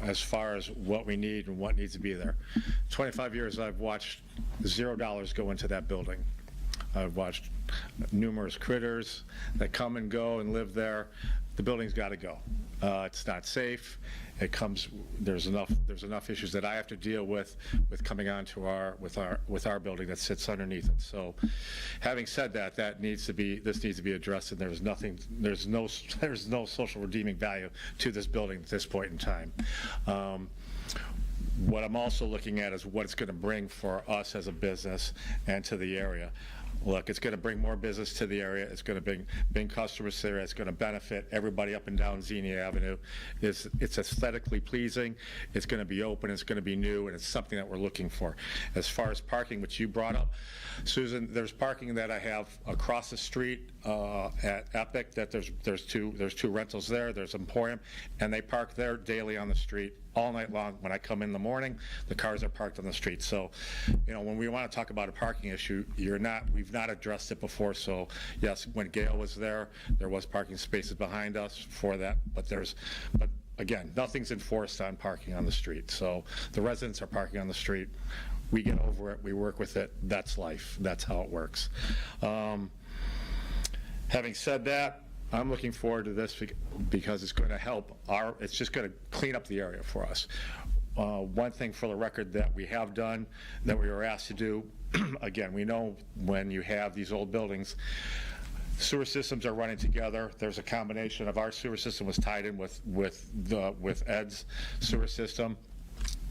as far as what we need and what needs to be there. 25 years I've watched $0 go into that building. I've watched numerous critters that come and go and live there. The building's got to go. It's not safe. There's enough issues that I have to deal with coming onto with our building that sits underneath it. So, having said that, this needs to be addressed, and there's no social redeeming value to this building at this point in time. What I'm also looking at is what it's going to bring for us as a business and to the area. Look, it's going to bring more business to the area. It's going to bring customers there. It's going to benefit everybody up and down Xenia Avenue. It's aesthetically pleasing. It's going to be open. It's going to be new, and it's something that we're looking for. As far as parking, which you brought up, Susan, there's parking that I have across the street at Epic. That there's two rentals there. There's Emporium, and they park there daily on the street all night long. When I come in the morning, the cars are parked on the street. So, when we want to talk about a parking issue, we've not addressed it before. So, yes, when Gail was there was parking spaces behind us for that. But again, nothing's enforced on parking on the street. So the residents are parking on the street. We get over it. We work with it. That's life. That's how it works. Having said that, I'm looking forward to this because it's going to help it's just going to clean up the area for us. One thing for the record that we have done, that we were asked to do, again, we know when you have these old buildings, sewer systems are running together. There's a combination of our sewer system was tied in with Ed's sewer system.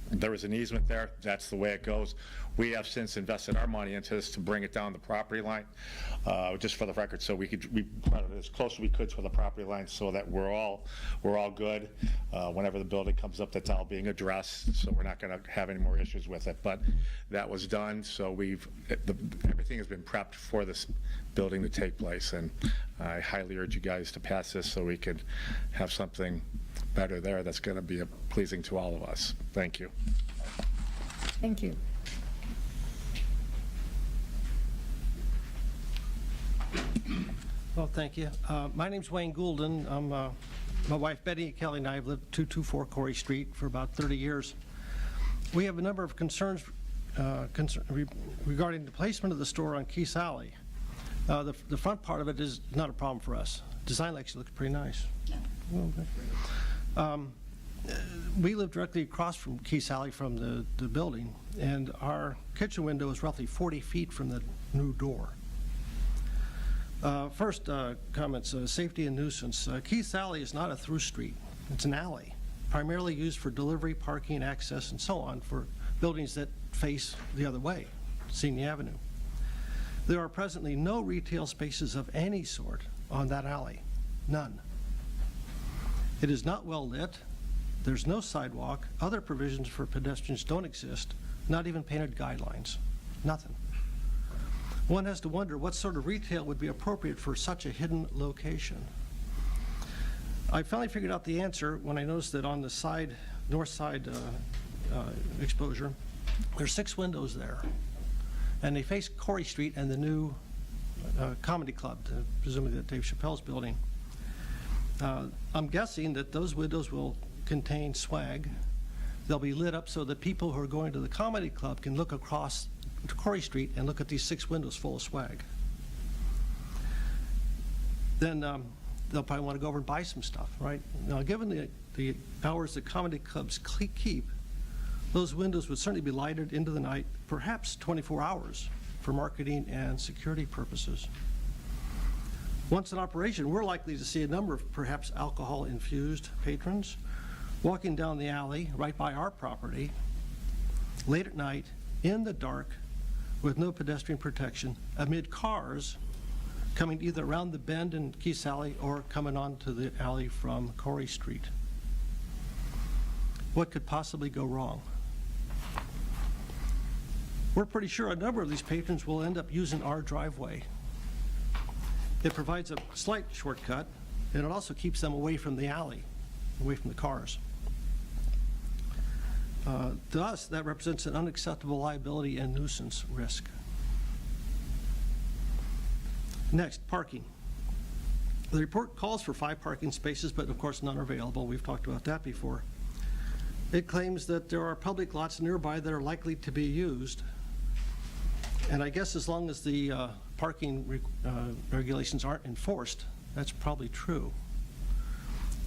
There was an easement there. That's the way it goes. We have since invested our money into this to bring it down the property line, just for the record, so we brought it as close as we could to the property line so that we're all good. Whenever the building comes up, that's all being addressed, so we're not going to have any more issues with it. But that was done, so everything has been prepped for this building to take place, and I highly urge you guys to pass this so we could have something better there that's going to be pleasing to all of us. Thank you. Thank you. Well, thank you. My name's Wayne Goulden. My wife Betty Kelly and I have lived 224 Corey Street for about 30 years. We have a number of concerns regarding the placement of the store on Keith Alley. The front part of it is not a problem for us. Design actually looks pretty nice. We live directly across from Keith's Alley from the building, and our kitchen window is roughly 40 feet from the new door. First, comments, safety and nuisance. Keith's Alley is not a through street. It's an alley, primarily used for delivery, parking, access, and so on for buildings that face the other way, Senior Avenue. There are presently no retail spaces of any sort on that alley, none. It is not well lit. There's no sidewalk. Other provisions for pedestrians don't exist, not even painted guidelines, nothing. One has to wonder what sort of retail would be appropriate for such a hidden location. I finally figured out the answer when I noticed that on the side, north side exposure, there's 6 windows there, and they face Corey Street and the new comedy club, presumably Dave Chappelle's building. I'm guessing that those windows will contain swag. They'll be lit up so that people who are going to the comedy club can look across to Corey Street and look at these 6 windows full of swag. Then they'll probably want to go over and buy some stuff, right? Now, given the hours that comedy clubs keep, those windows would certainly be lighted into the night, perhaps 24 hours, for marketing and security purposes. Once in operation, we're likely to see a number of perhaps alcohol-infused patrons walking down the alley right by our property late at night in the dark with no pedestrian protection amid cars coming either around the bend in Keith's Alley or coming onto the alley from Corey Street. What could possibly go wrong? We're pretty sure a number of these patrons will end up using our driveway. It provides a slight shortcut, and it also keeps them away from the alley, away from the cars. To us, that represents an unacceptable liability and nuisance risk. Next, parking. The report calls for 5 parking spaces, but of course none are available. We've talked about that before. It claims that there are public lots nearby that are likely to be used. And I guess as long as the parking regulations aren't enforced, that's probably true.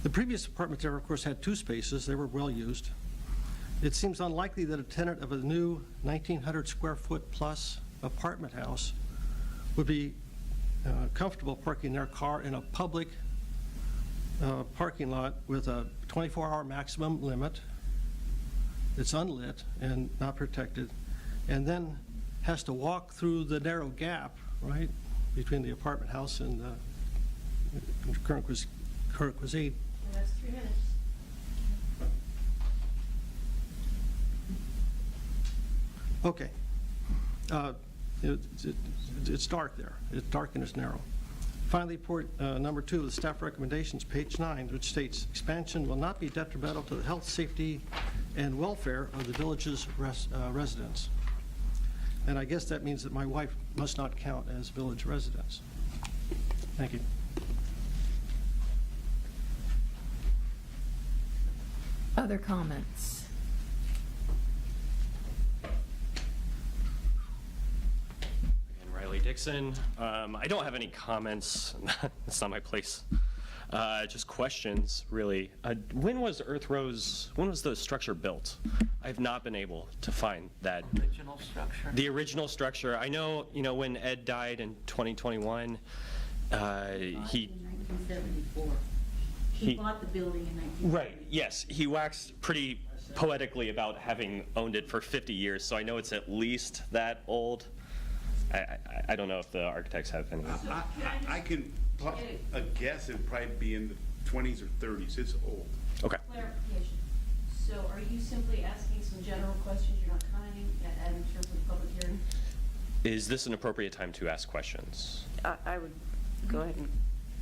The previous apartment there, of course, had 2 spaces. They were well used. It seems unlikely that a tenant of a new 1,900 square foot plus apartment house would be comfortable parking their car in a public parking lot with a 24-hour maximum limit. It's unlit and not protected, and then has to walk through the narrow gap, right, between the apartment house and the current cuisine. That's 3 minutes. Okay. It's dark there. It's dark and it's narrow. Finally, report number 2 of the staff recommendations, page 9, which states expansion will not be detrimental to the health, safety, and welfare of the village's residents. And I guess that means that my wife must not count as village residents. Thank you. Other comments? Again, Riley Dixon. I don't have any comments. It's not my place. Just questions, really. When was the structure built? I have not been able to find that. Original structure? The original structure. I know, when Ed died in 2021, In 1974. He bought the building in 1974. Right, yes. He waxed pretty poetically about having owned it for 50 years, so I know it's at least that old. I don't know if the architects have any. I can guess it'd probably be in the 20s or 30s. It's old. Okay. Clarification. So are you simply asking some general questions? You're not commenting in terms of the public hearing? Is this an appropriate time to ask questions? I would go ahead and.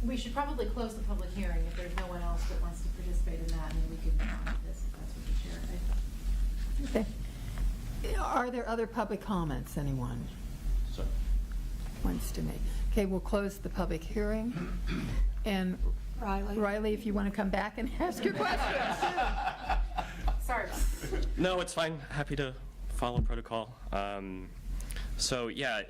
We should probably close the public hearing if there's no one else that wants to participate in that, and then we can move on to this, if that's what the chair. Okay. Are there other public comments, anyone wants to make? Okay, we'll close the public hearing. And Riley, if you want to come back and ask your questions. Sorry. No, it's fine. Happy to follow protocol. So yeah,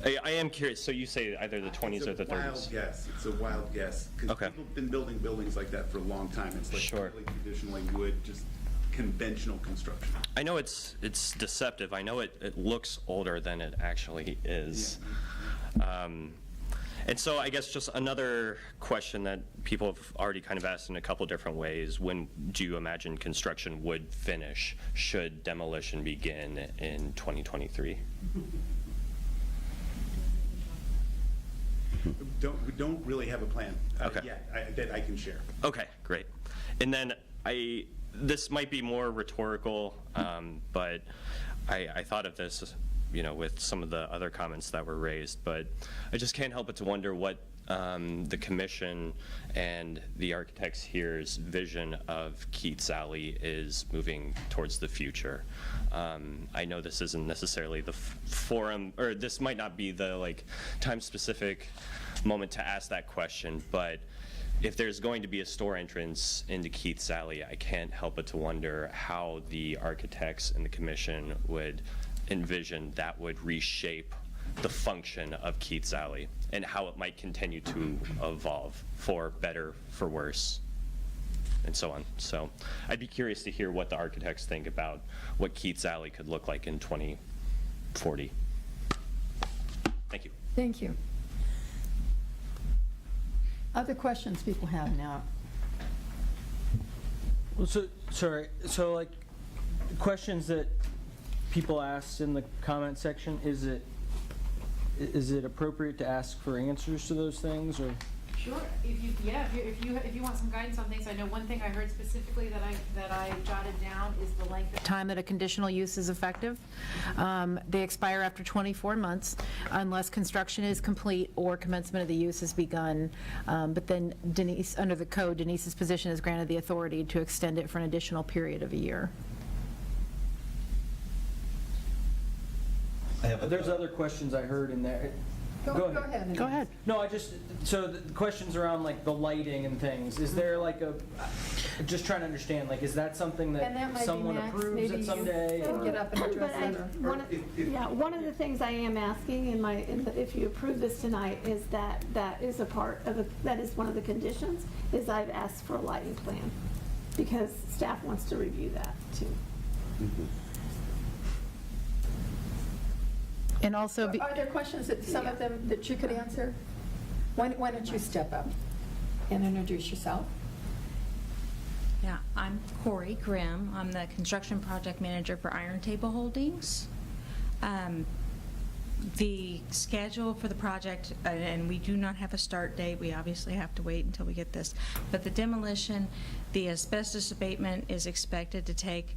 I am curious, so you say either the 20s or the 30s? It's a wild guess. It's a wild guess. Because Okay. people have been building buildings like that for a long time. It's like Sure. really traditionally wood, just conventional construction. I know it's deceptive. I know it looks older than it actually is. And so I guess just another question that people have already kind of asked in a couple different ways: when do you imagine construction would finish? Should demolition begin in 2023? We don't really have a plan Okay. yet that I can share. Okay, great. And then this might be more rhetorical, but I thought of this, with some of the other comments that were raised, but I just can't help but to wonder what the commission and the architects here's vision of Keats Alley is moving towards the future. I know this isn't necessarily the forum, or this might not be the time-specific moment to ask that question, but if there's going to be a store entrance into Keats Alley, I can't help but to wonder how the architects and the commission would envision that would reshape the function of Keats Alley and how it might continue to evolve, for better, for worse, and so on. So I'd be curious to hear what the architects think about what Keats Alley could look like in 2040. Thank you. Thank you. Other questions people have now? Well, so questions that people asked in the comment section, is it appropriate to ask for answers to those things, or? Sure, if you want some guidance on things, I know one thing I heard specifically that I jotted down is the length of time that a conditional use is effective. They expire after 24 months unless construction is complete or commencement of the use has begun. But then Denise, under the code, Denise's position is granted the authority to extend it for an additional period of a year. There's other questions I heard in there. Go ahead. Go ahead. No, so the questions around the lighting and things, is there just trying to understand, is that something And that might that be someone Max. approves Maybe at you someday? can get up and address But that. one of the things I am asking if you approve this tonight is that is a part of that is one of the conditions, is I've asked for a lighting plan because staff wants to review that too. And also, Are there questions that some of them that you could answer? Why don't you step up and introduce yourself? Yeah, I'm Corey Grimm. I'm the construction project manager for Iron Table Holdings. The schedule for the project, and we do not have a start date. We obviously have to wait until we get this. But the demolition, the asbestos abatement is expected to take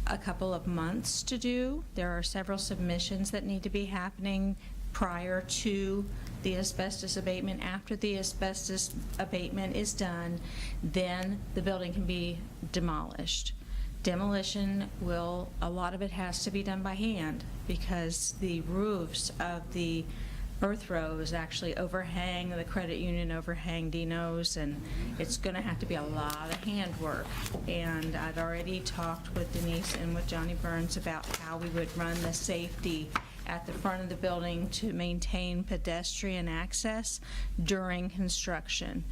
a couple of months to do. There are several submissions that need to be happening prior to the asbestos abatement. After the asbestos abatement is done, then the building can be demolished. Demolition a lot of it has to be done by hand because the roofs of the earth rows actually overhang the credit union overhang Dino's, and it's going to have to be a lot of handwork. And I'd already talked with Denise and with Johnny Burns about how we would run the safety at the front of the building to maintain pedestrian access during construction.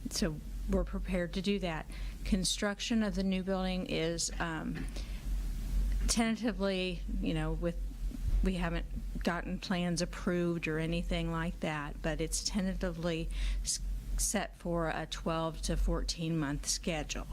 So we're prepared to do that. Construction of the new building is tentatively, we haven't gotten plans approved or anything like that, but it's tentatively set for a 12 to 14 month schedule.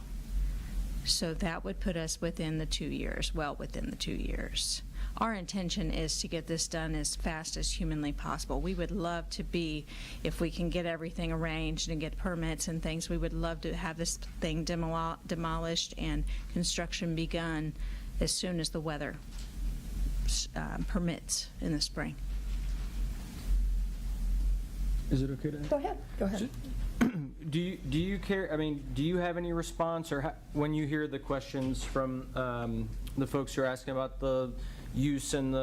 So that would put us within the 2 years, well within the 2 years. Our intention is to get this done as fast as humanly possible. We would love to be, if we can get everything arranged and get permits and things, we would love to have this thing demolished and construction begun as soon as the weather permits in the spring. Is it okay to? Go ahead. Do you care? Do you have any response, or when you hear the questions from the folks who are asking about the use and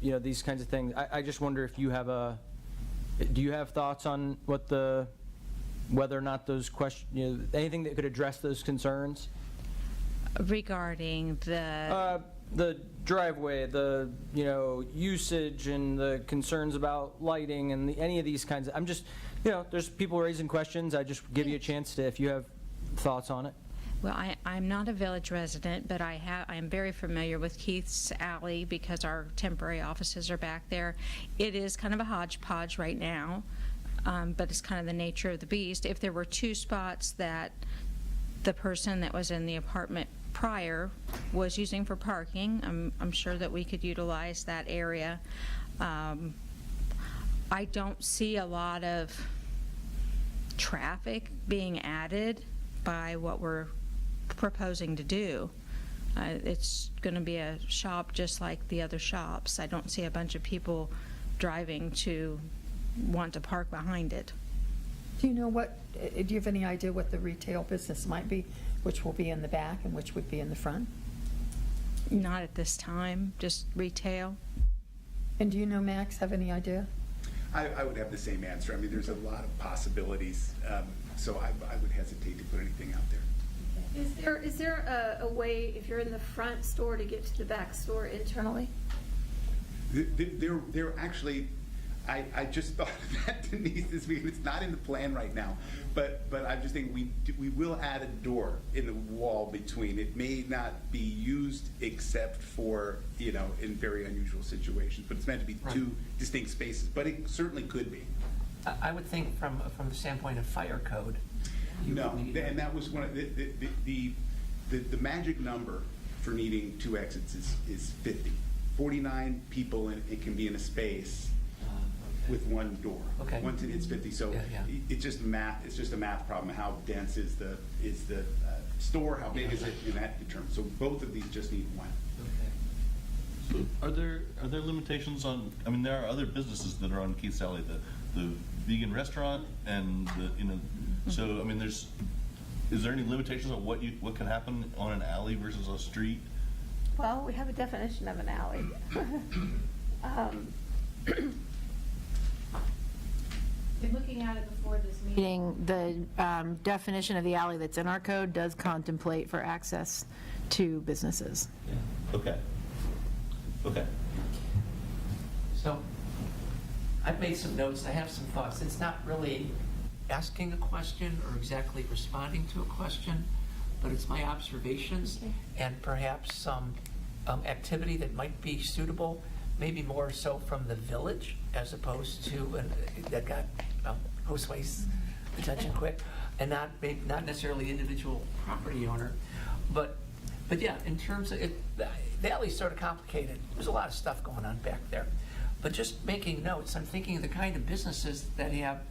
these kinds of things? I just wonder if you have do you have thoughts on whether or not those questions, anything that could address those concerns Regarding the the driveway, the, usage and the concerns about lighting and any of these kinds of, I'm just, there's people raising questions. I just give you a chance to, if you have thoughts on it. Well, I'm not a village resident, but I am very familiar with Keith's Alley because our temporary offices are back there. It is kind of a hodgepodge right now, but it's kind of the nature of the beast. If there were 2 spots that the person that was in the apartment prior was using for parking, I'm sure that we could utilize that area. I don't see a lot of traffic being added by what we're proposing to do. It's going to be a shop just like the other shops. I don't see a bunch of people driving to want to park behind it. Do you have any idea what the retail business might be, which will be in the back and which would be in the front? Not at this time, just retail. And do you know, Max, have any idea? I would have the same answer. I mean, there's a lot of possibilities, so I would hesitate to put anything out there. Is there a way, if you're in the front store, to get to the back store internally? There actually, I just thought of that, Denise, this week. It's not in the plan right now, but I'm just thinking we will add a door in the wall between. It may not be used except for, in very unusual situations, but it's meant to be 2 distinct spaces, but it certainly could be. I would think from the standpoint of fire code. No, and that was one of the magic number for needing 2 exits is 50. 49 people it can be in a space with 1 door. Okay. Once it hits 50, so it's just math. It's just a math problem. How dense is the store? How big is it? And that determines. So both of these just need 1. So are there limitations on? I mean, there are other businesses that are on Keith's Alley, the vegan restaurant, and So I mean, is there any limitations on what can happen on an alley versus a street? Well, we have a definition of an alley. In looking at it before this meeting, the definition of the alley that's in our code does contemplate for access to businesses. Okay. So I've made some notes. I have some thoughts. It's not really asking a question or exactly responding to a question, but it's my observations and perhaps some activity that might be suitable, maybe more so from the village as opposed to that got Josue's attention quick, and not necessarily individual property owner, but yeah, in terms of it, the alley's sort of complicated. There's a lot of stuff going on back there, but just making notes, I'm thinking of the kind of businesses that have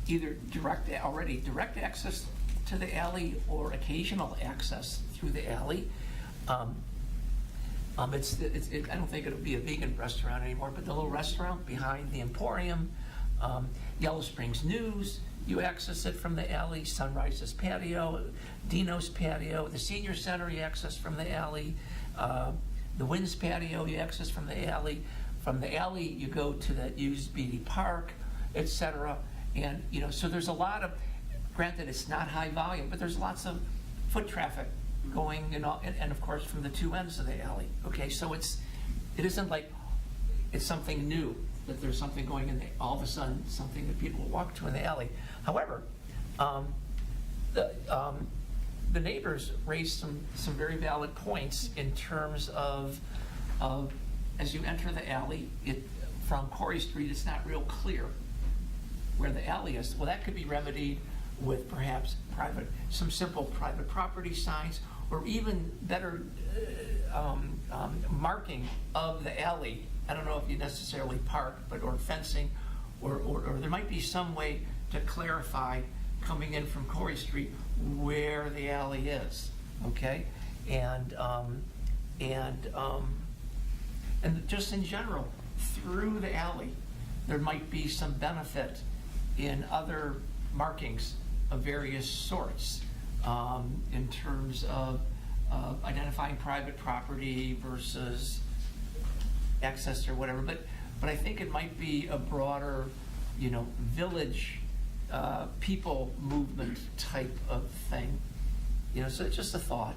either direct access to the alley or occasional access through the alley. I don't think it'll be a vegan restaurant anymore, but the little restaurant behind the Emporium, Yellow Springs News, you access it from the alley. Sunrise's patio, Dino's patio, the senior center, you access from the alley. The Wynn's patio, you access from the alley. From the alley, you go to the used BD Park, etc. And so there's a lot of, granted it's not high volume, but there's lots of foot traffic going, and of course from the 2 ends of the alley. Okay, so it isn't like it's something new that there's something going in all of a sudden something that people will walk to in the alley. However, the neighbors raised some very valid points in terms of as you enter the alley, from Corey Street, it's not real clear where the alley is. Well, that could be remedied with perhaps some simple private property signs, or even better marking of the alley. I don't know if you necessarily park, or fencing, or there might be some way to clarify coming in from Corey Street where the alley is. Okay, and just in general through the alley, there might be some benefit in other markings of various sorts in terms of identifying private property versus access or whatever. But I think it might be a broader, village people movement type of thing. So it's just a thought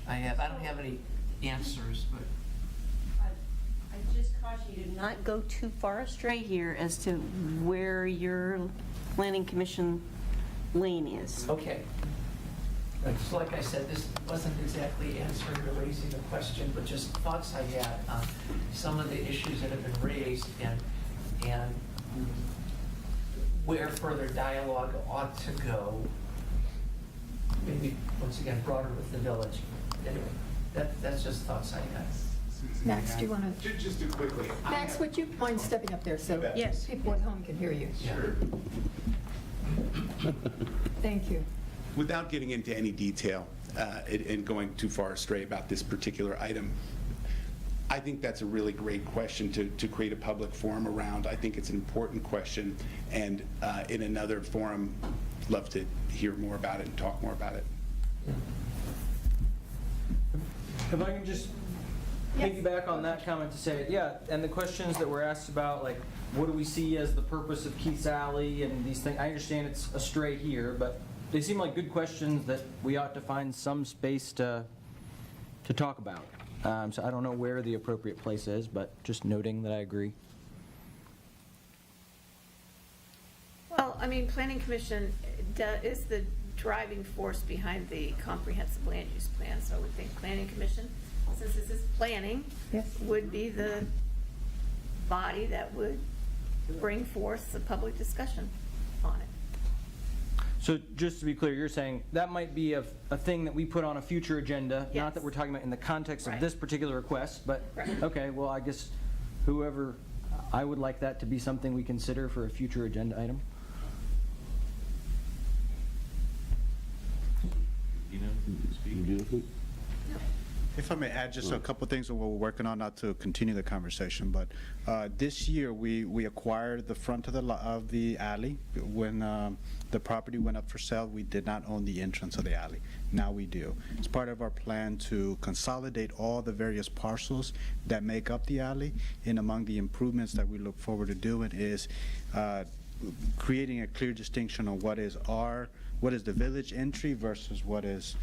I have. I don't have any answers, but caution you to not go too far astray here as to where your planning commission lane is. Okay. Just like I said, this wasn't exactly answering or raising a question, but just thoughts I had on some of the issues that have been raised and where further dialogue ought to go. Maybe, once again, broader with the village. Anyway, that's just thoughts I had. Max, do you want to? Just to quickly. Max, would you mind stepping up there so Yes. people at home can hear you? Sure. Thank you. Without getting into any detail and going too far astray about this particular item, I think that's a really great question to create a public forum around. I think it's an important question, and in another forum, love to hear more about it and talk more about it. If I can just piggyback on that comment to say, yeah, and the questions that were asked about, like, what do we see as the purpose of Keith's Alley and these things, I understand it's a stray here, but they seem like good questions that we ought to find some space to talk about. So I don't know where the appropriate place is, but just noting that I agree. Well, I mean, Planning Commission is the driving force behind the comprehensive land use plan, so we think Planning Commission, since this is planning, Yes. would be the body that would bring forth the public discussion on it. So just to be clear, you're saying that might be a thing that we put on a future agenda, Yes. not that we're talking about in the context of Right. this particular request, but, Right. okay, well, I guess whoever, I would like that to be something we consider for a future agenda item. You know, speak. If I may add just a couple things that we're working on, not to continue the conversation, but this year we acquired the front of the alley. When the property went up for sale, we did not own the entrance of the alley. Now we do. It's part of our plan to consolidate all the various parcels that make up the alley, and among the improvements that we look forward to doing is creating a clear distinction on what is the village entry versus what is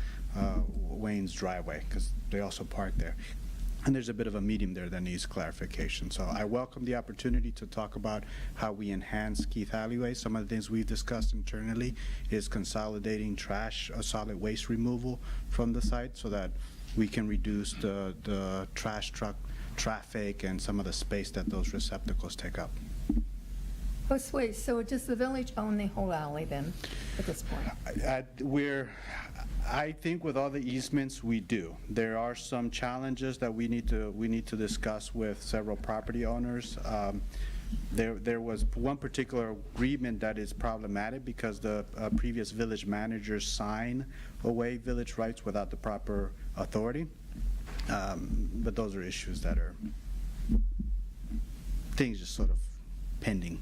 Wayne's driveway, because they also park there. And there's a bit of a medium there that needs clarification. So I welcome the opportunity to talk about how we enhance Keith Alleyway. Some of the things we've discussed internally is consolidating trash, solid waste removal from the site so that we can reduce the trash truck traffic and some of the space that those receptacles take up. Oh, wait, so does the village own the whole alley then, at this point? I think with all the easements, we do. There are some challenges that we need to discuss with several property owners. There was one particular agreement that is problematic because the previous village managers signed away village rights without the proper authority. But those are issues that are things just sort of pending.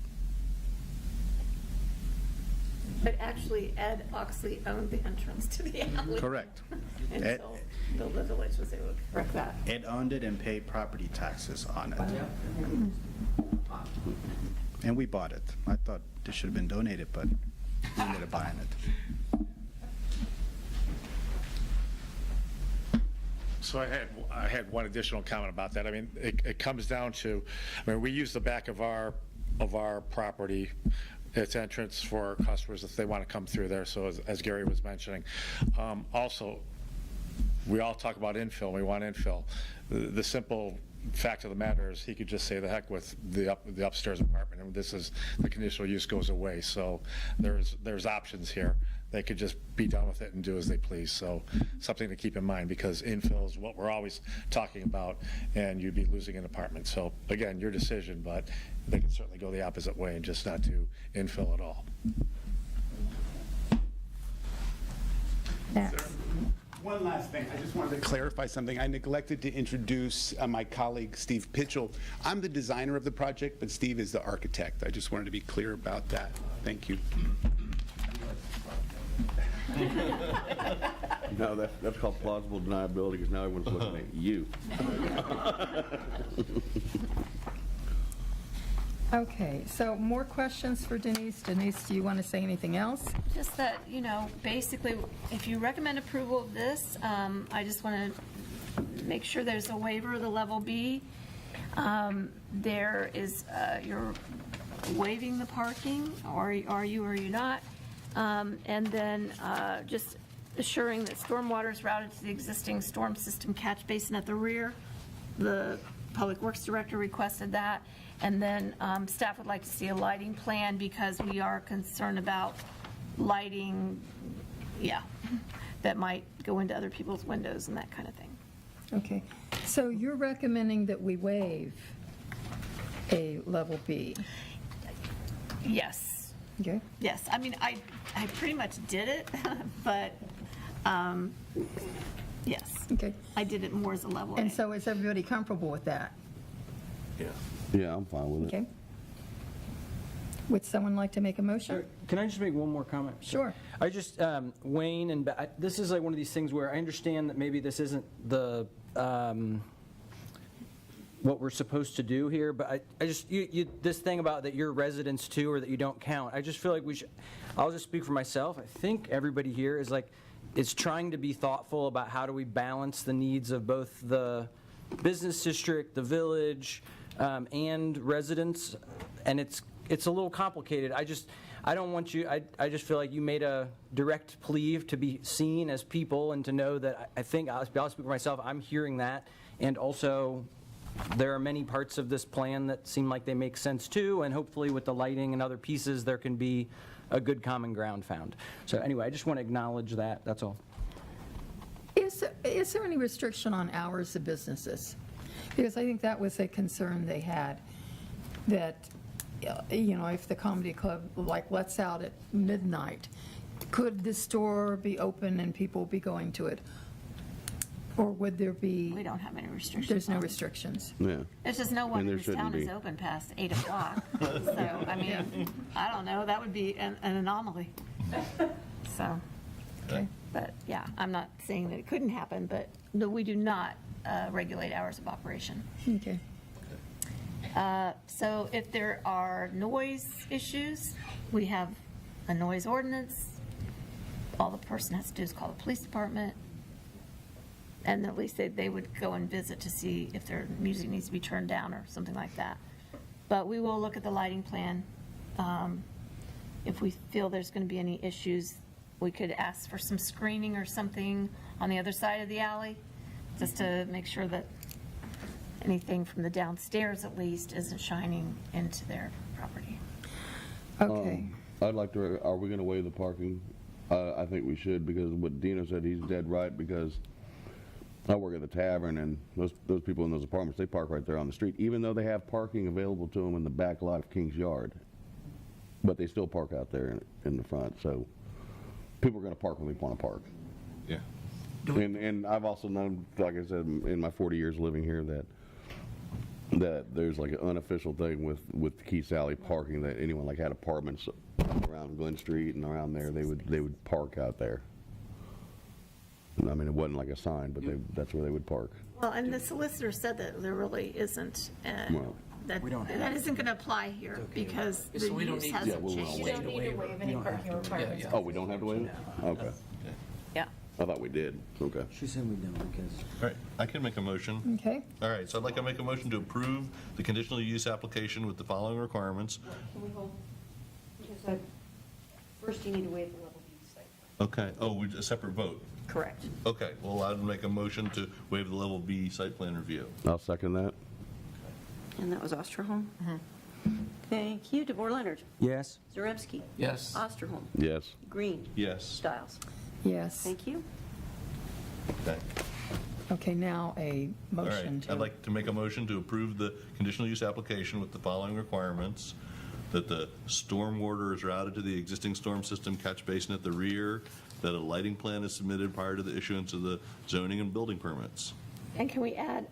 But actually, Ed Oxley owned the entrance to the alley. Correct. Until the village was able to correct that. Ed owned it and paid property taxes on it. And we bought it. I thought this should have been donated, but we ended up buying it. So I had one additional comment about that. I mean, it comes down to, I mean, we use the back of our property, its entrance for customers if they want to come through there, so as Gary was mentioning. Also, we all talk about infill, we want infill. The simple fact of the matter is he could just say the heck with the upstairs apartment, and this is, the conditional use goes away, so there's options here. They could just be done with it and do as they please, so something to keep in mind, because infill is what we're always talking about, and you'd be losing an apartment. So again, your decision, but they can certainly go the opposite way and just not do infill at all. One last thing, I just wanted to clarify something. I neglected to introduce my colleague, Steve Pitchell. I'm the designer of the project, but Steve is the architect. I just wanted to be clear about that. Thank you. No, that's called plausible deniability, because now everyone's looking at you. Okay, so more questions for Denise. Denise, do you want to say anything else? Just that, basically, if you recommend approval of this, I just want to make sure there's a waiver of the level B There is, you're waiving the parking, or are you or are you not? And then just assuring that stormwater is routed to the existing storm system catch basin at the rear. The Public Works Director requested that. And then staff would like to see a lighting plan because we are concerned about lighting, that might go into other people's windows and that kind of thing. Okay, so you're recommending that we waive a level B? Yes. Okay. Yes, I mean, I pretty much did it, but, yes. Okay. I did it more as a level A. And so is everybody comfortable with that? Yeah, I'm fine with it. Okay. Would someone like to make a motion? Can I just make one more comment? Sure. I just, Wayne, and this is like one of these things where I understand that maybe this isn't the, what we're supposed to do here, but I just, this thing about that you're residents too, or that you don't count, I just feel like we should, I'll just speak for myself, I think everybody here is like, is trying to be thoughtful about how do we balance the needs of both the business district, the village, and residents, and it's a little complicated. I don't want you, I just feel like you made a direct plea to be seen as people and to know that I think, I'll speak for myself, I'm hearing that, and also there are many parts of this plan that seem like they make sense too, and hopefully with the lighting and other pieces, there can be a good common ground found. So anyway, I just want to acknowledge that, that's all. Is there any restriction on hours of businesses? Because I think that was a concern they had, that, if the comedy club, lets out at midnight, could the store be open and people be going to it? Or would there be? We don't have any restrictions. There's no on it. restrictions. Yeah. There's just no one And in there this town shouldn't is be. open past 8 o'clock. So, I mean, I don't know, that would be an anomaly. So, Okay. but yeah, I'm not saying that it couldn't happen, but no, we do not regulate hours of operation. Okay. So if there are noise issues, we have a noise ordinance. All the person has to do is call the police department. And at least they would go and visit to see if their music needs to be turned down or something like that. But we will look at the lighting plan. If we feel there's going to be any issues, we could ask for some screening or something on the other side of the alley, just to make sure that anything from the downstairs at least isn't shining into their property. Okay. I'd like to, are we going to waive the parking? I think we should, because what Dino said, he's dead right, because I work at the tavern, and those people in those apartments, they park right there on the street, even though they have parking available to them in the back lot of King's Yard. But they still park out there in the front, so people are going to park when they want to park. Yeah. And I've also known, like I said, in my 40 years living here, that there's like an unofficial thing with Keith's Alley parking, that anyone like had apartments around Glen Street and around there, they would park out there. I mean, it wasn't like a sign, but that's where they would park. Well, and the solicitor said that there really isn't, Well, that isn't going to apply here because the So we don't use need- hasn't Yeah, we won't changed. waive You don't it. need to waive any parking requirements. Oh, we don't have to waive it? Okay. Yeah. I thought we did. Okay. She said we don't because. All right, I can make a motion. Okay. All right, so I'd like to make a motion to approve the conditional use application with the following requirements. Can we hold? Because first you need to waive the level B site. Okay, a separate vote. Correct. Okay, well, I'd make a motion to waive the level B site plan review. I'll second that. And that was Osterholm? Thank you. DeVore Leonard. Yes. Zaremski. Yes. Osterholm. Yes. Greene. Yes. Stiles. Yes. Thank you. Okay. Okay, now a All right, motion to. I'd like to make a motion to approve the conditional use application with the following requirements: that the stormwater is routed to the existing storm system catch basin at the rear, that a lighting plan is submitted prior to the issuance of the zoning and building permits. And can we add,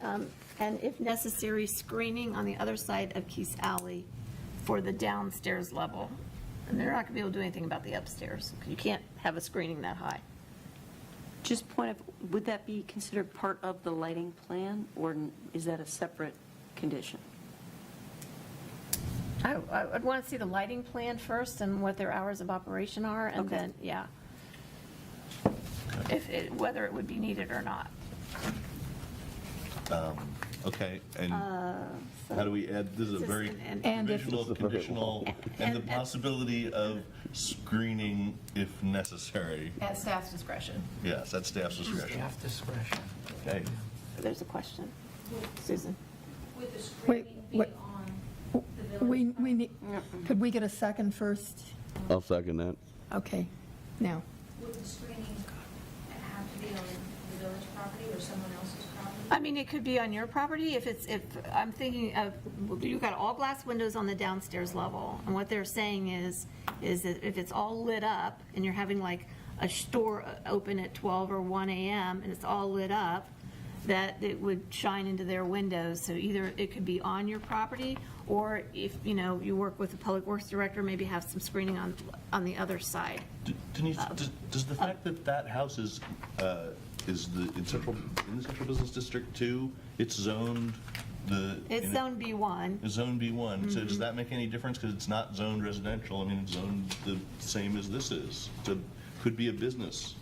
and if necessary, screening on the other side of Keith's Alley for the downstairs level? And they're not going to be able to do anything about the upstairs. You can't have a screening that high. Just point of, would that be considered part of the lighting plan, or is that a separate condition? I'd want to see the lighting plan first and what their hours of operation are, and Okay. then, yeah, whether it would be needed or not. Okay, and how do we add, this is a very and if- provisional, conditional, and the possibility of screening if necessary. At staff's discretion. Yes, that's staff's discretion. Staff discretion. Okay. There's a question. Susan? Would the Wait, screening wait. be on the We village? need, could we get a second first? I'll second that. Okay, now. Would the screening have to be on the village property or someone else's property? I mean, it could be on your property if I'm thinking of, you've got all glass windows on the downstairs level. And what they're saying is that if it's all lit up and you're having like a store open at 12 or 1 a.m. and it's all lit up, that it would shine into their windows. So either it could be on your property, or if, you work with the public works director, maybe have some screening on the other side. Denise, does the fact that that house is in the central business district too, it's zoned It's zone B1. It's zone B1, so does that make any difference, because it's not zoned residential? I mean, it's zoned the same as this is. Could be a business.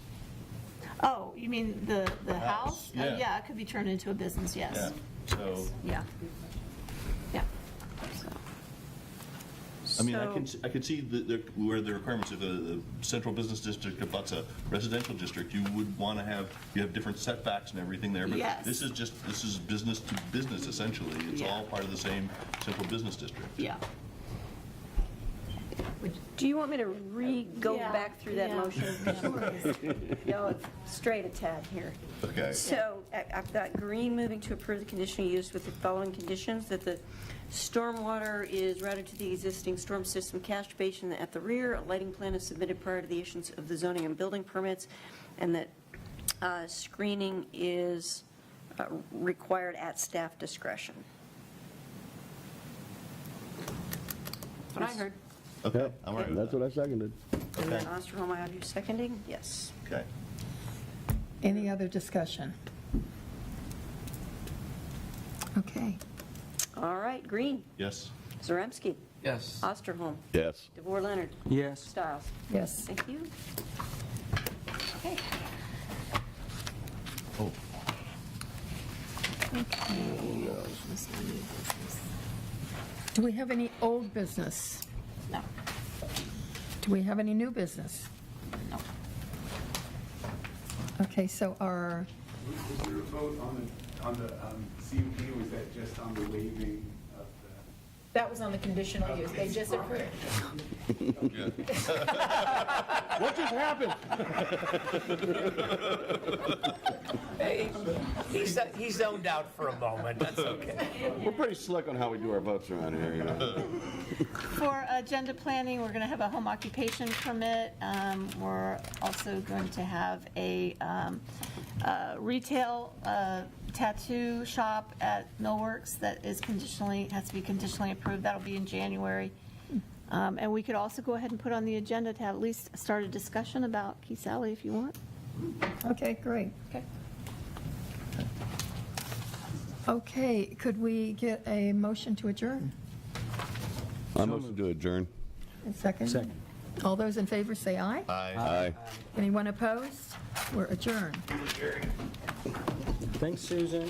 Oh, you mean the house? Yeah. Yeah, it could be turned into a business, yes. Yeah, so, Yeah. Yeah. I mean, I could see where the requirements of a central business district abuts a residential district, you would want to have different setbacks and everything there, but Yes. this is business to business essentially. It's all part of the same central business district. Yeah. Do you want me to go Yeah. back through that Yeah. motion? No, straight a tad here. Okay. So I've got Greene moving to approve the conditional use with the following conditions: that the stormwater is routed to the existing storm system catch basin at the rear, a lighting plan is submitted prior to the issuance of the zoning and building permits, and that screening is required at staff discretion. That's what I heard. Okay, I'm all right with That's that. what I seconded. And then Osterholm, I have you seconding? Yes. Okay. Any other discussion? Okay. All right, Greene. Yes. Zaremski. Yes. Osterholm. Yes. DeVore Leonard. Yes. Stiles. Yes. Thank you. Okay. Oh, Do we have any old business? No. Do we have any new business? No. Okay, so our, Was there a vote on the CUP, or was that just on the waiving of the? That was on the conditional use. They just approved. What just happened? He zoned out for a moment, that's okay. We're pretty slick on how we do our votes around here, For agenda planning, we're going to have a home occupation permit. We're also going to have a retail tattoo shop at Millworks that has to be conditionally approved. That'll be in January. And we could also go ahead and put on the agenda to at least start a discussion about Keith Alley if you want. okay, great. Okay. Okay, could we get a motion to adjourn? I'm motion to adjourn. A second? Second. All those in favor say aye. Aye. Anyone opposed? We're adjourned. Thanks, Susan.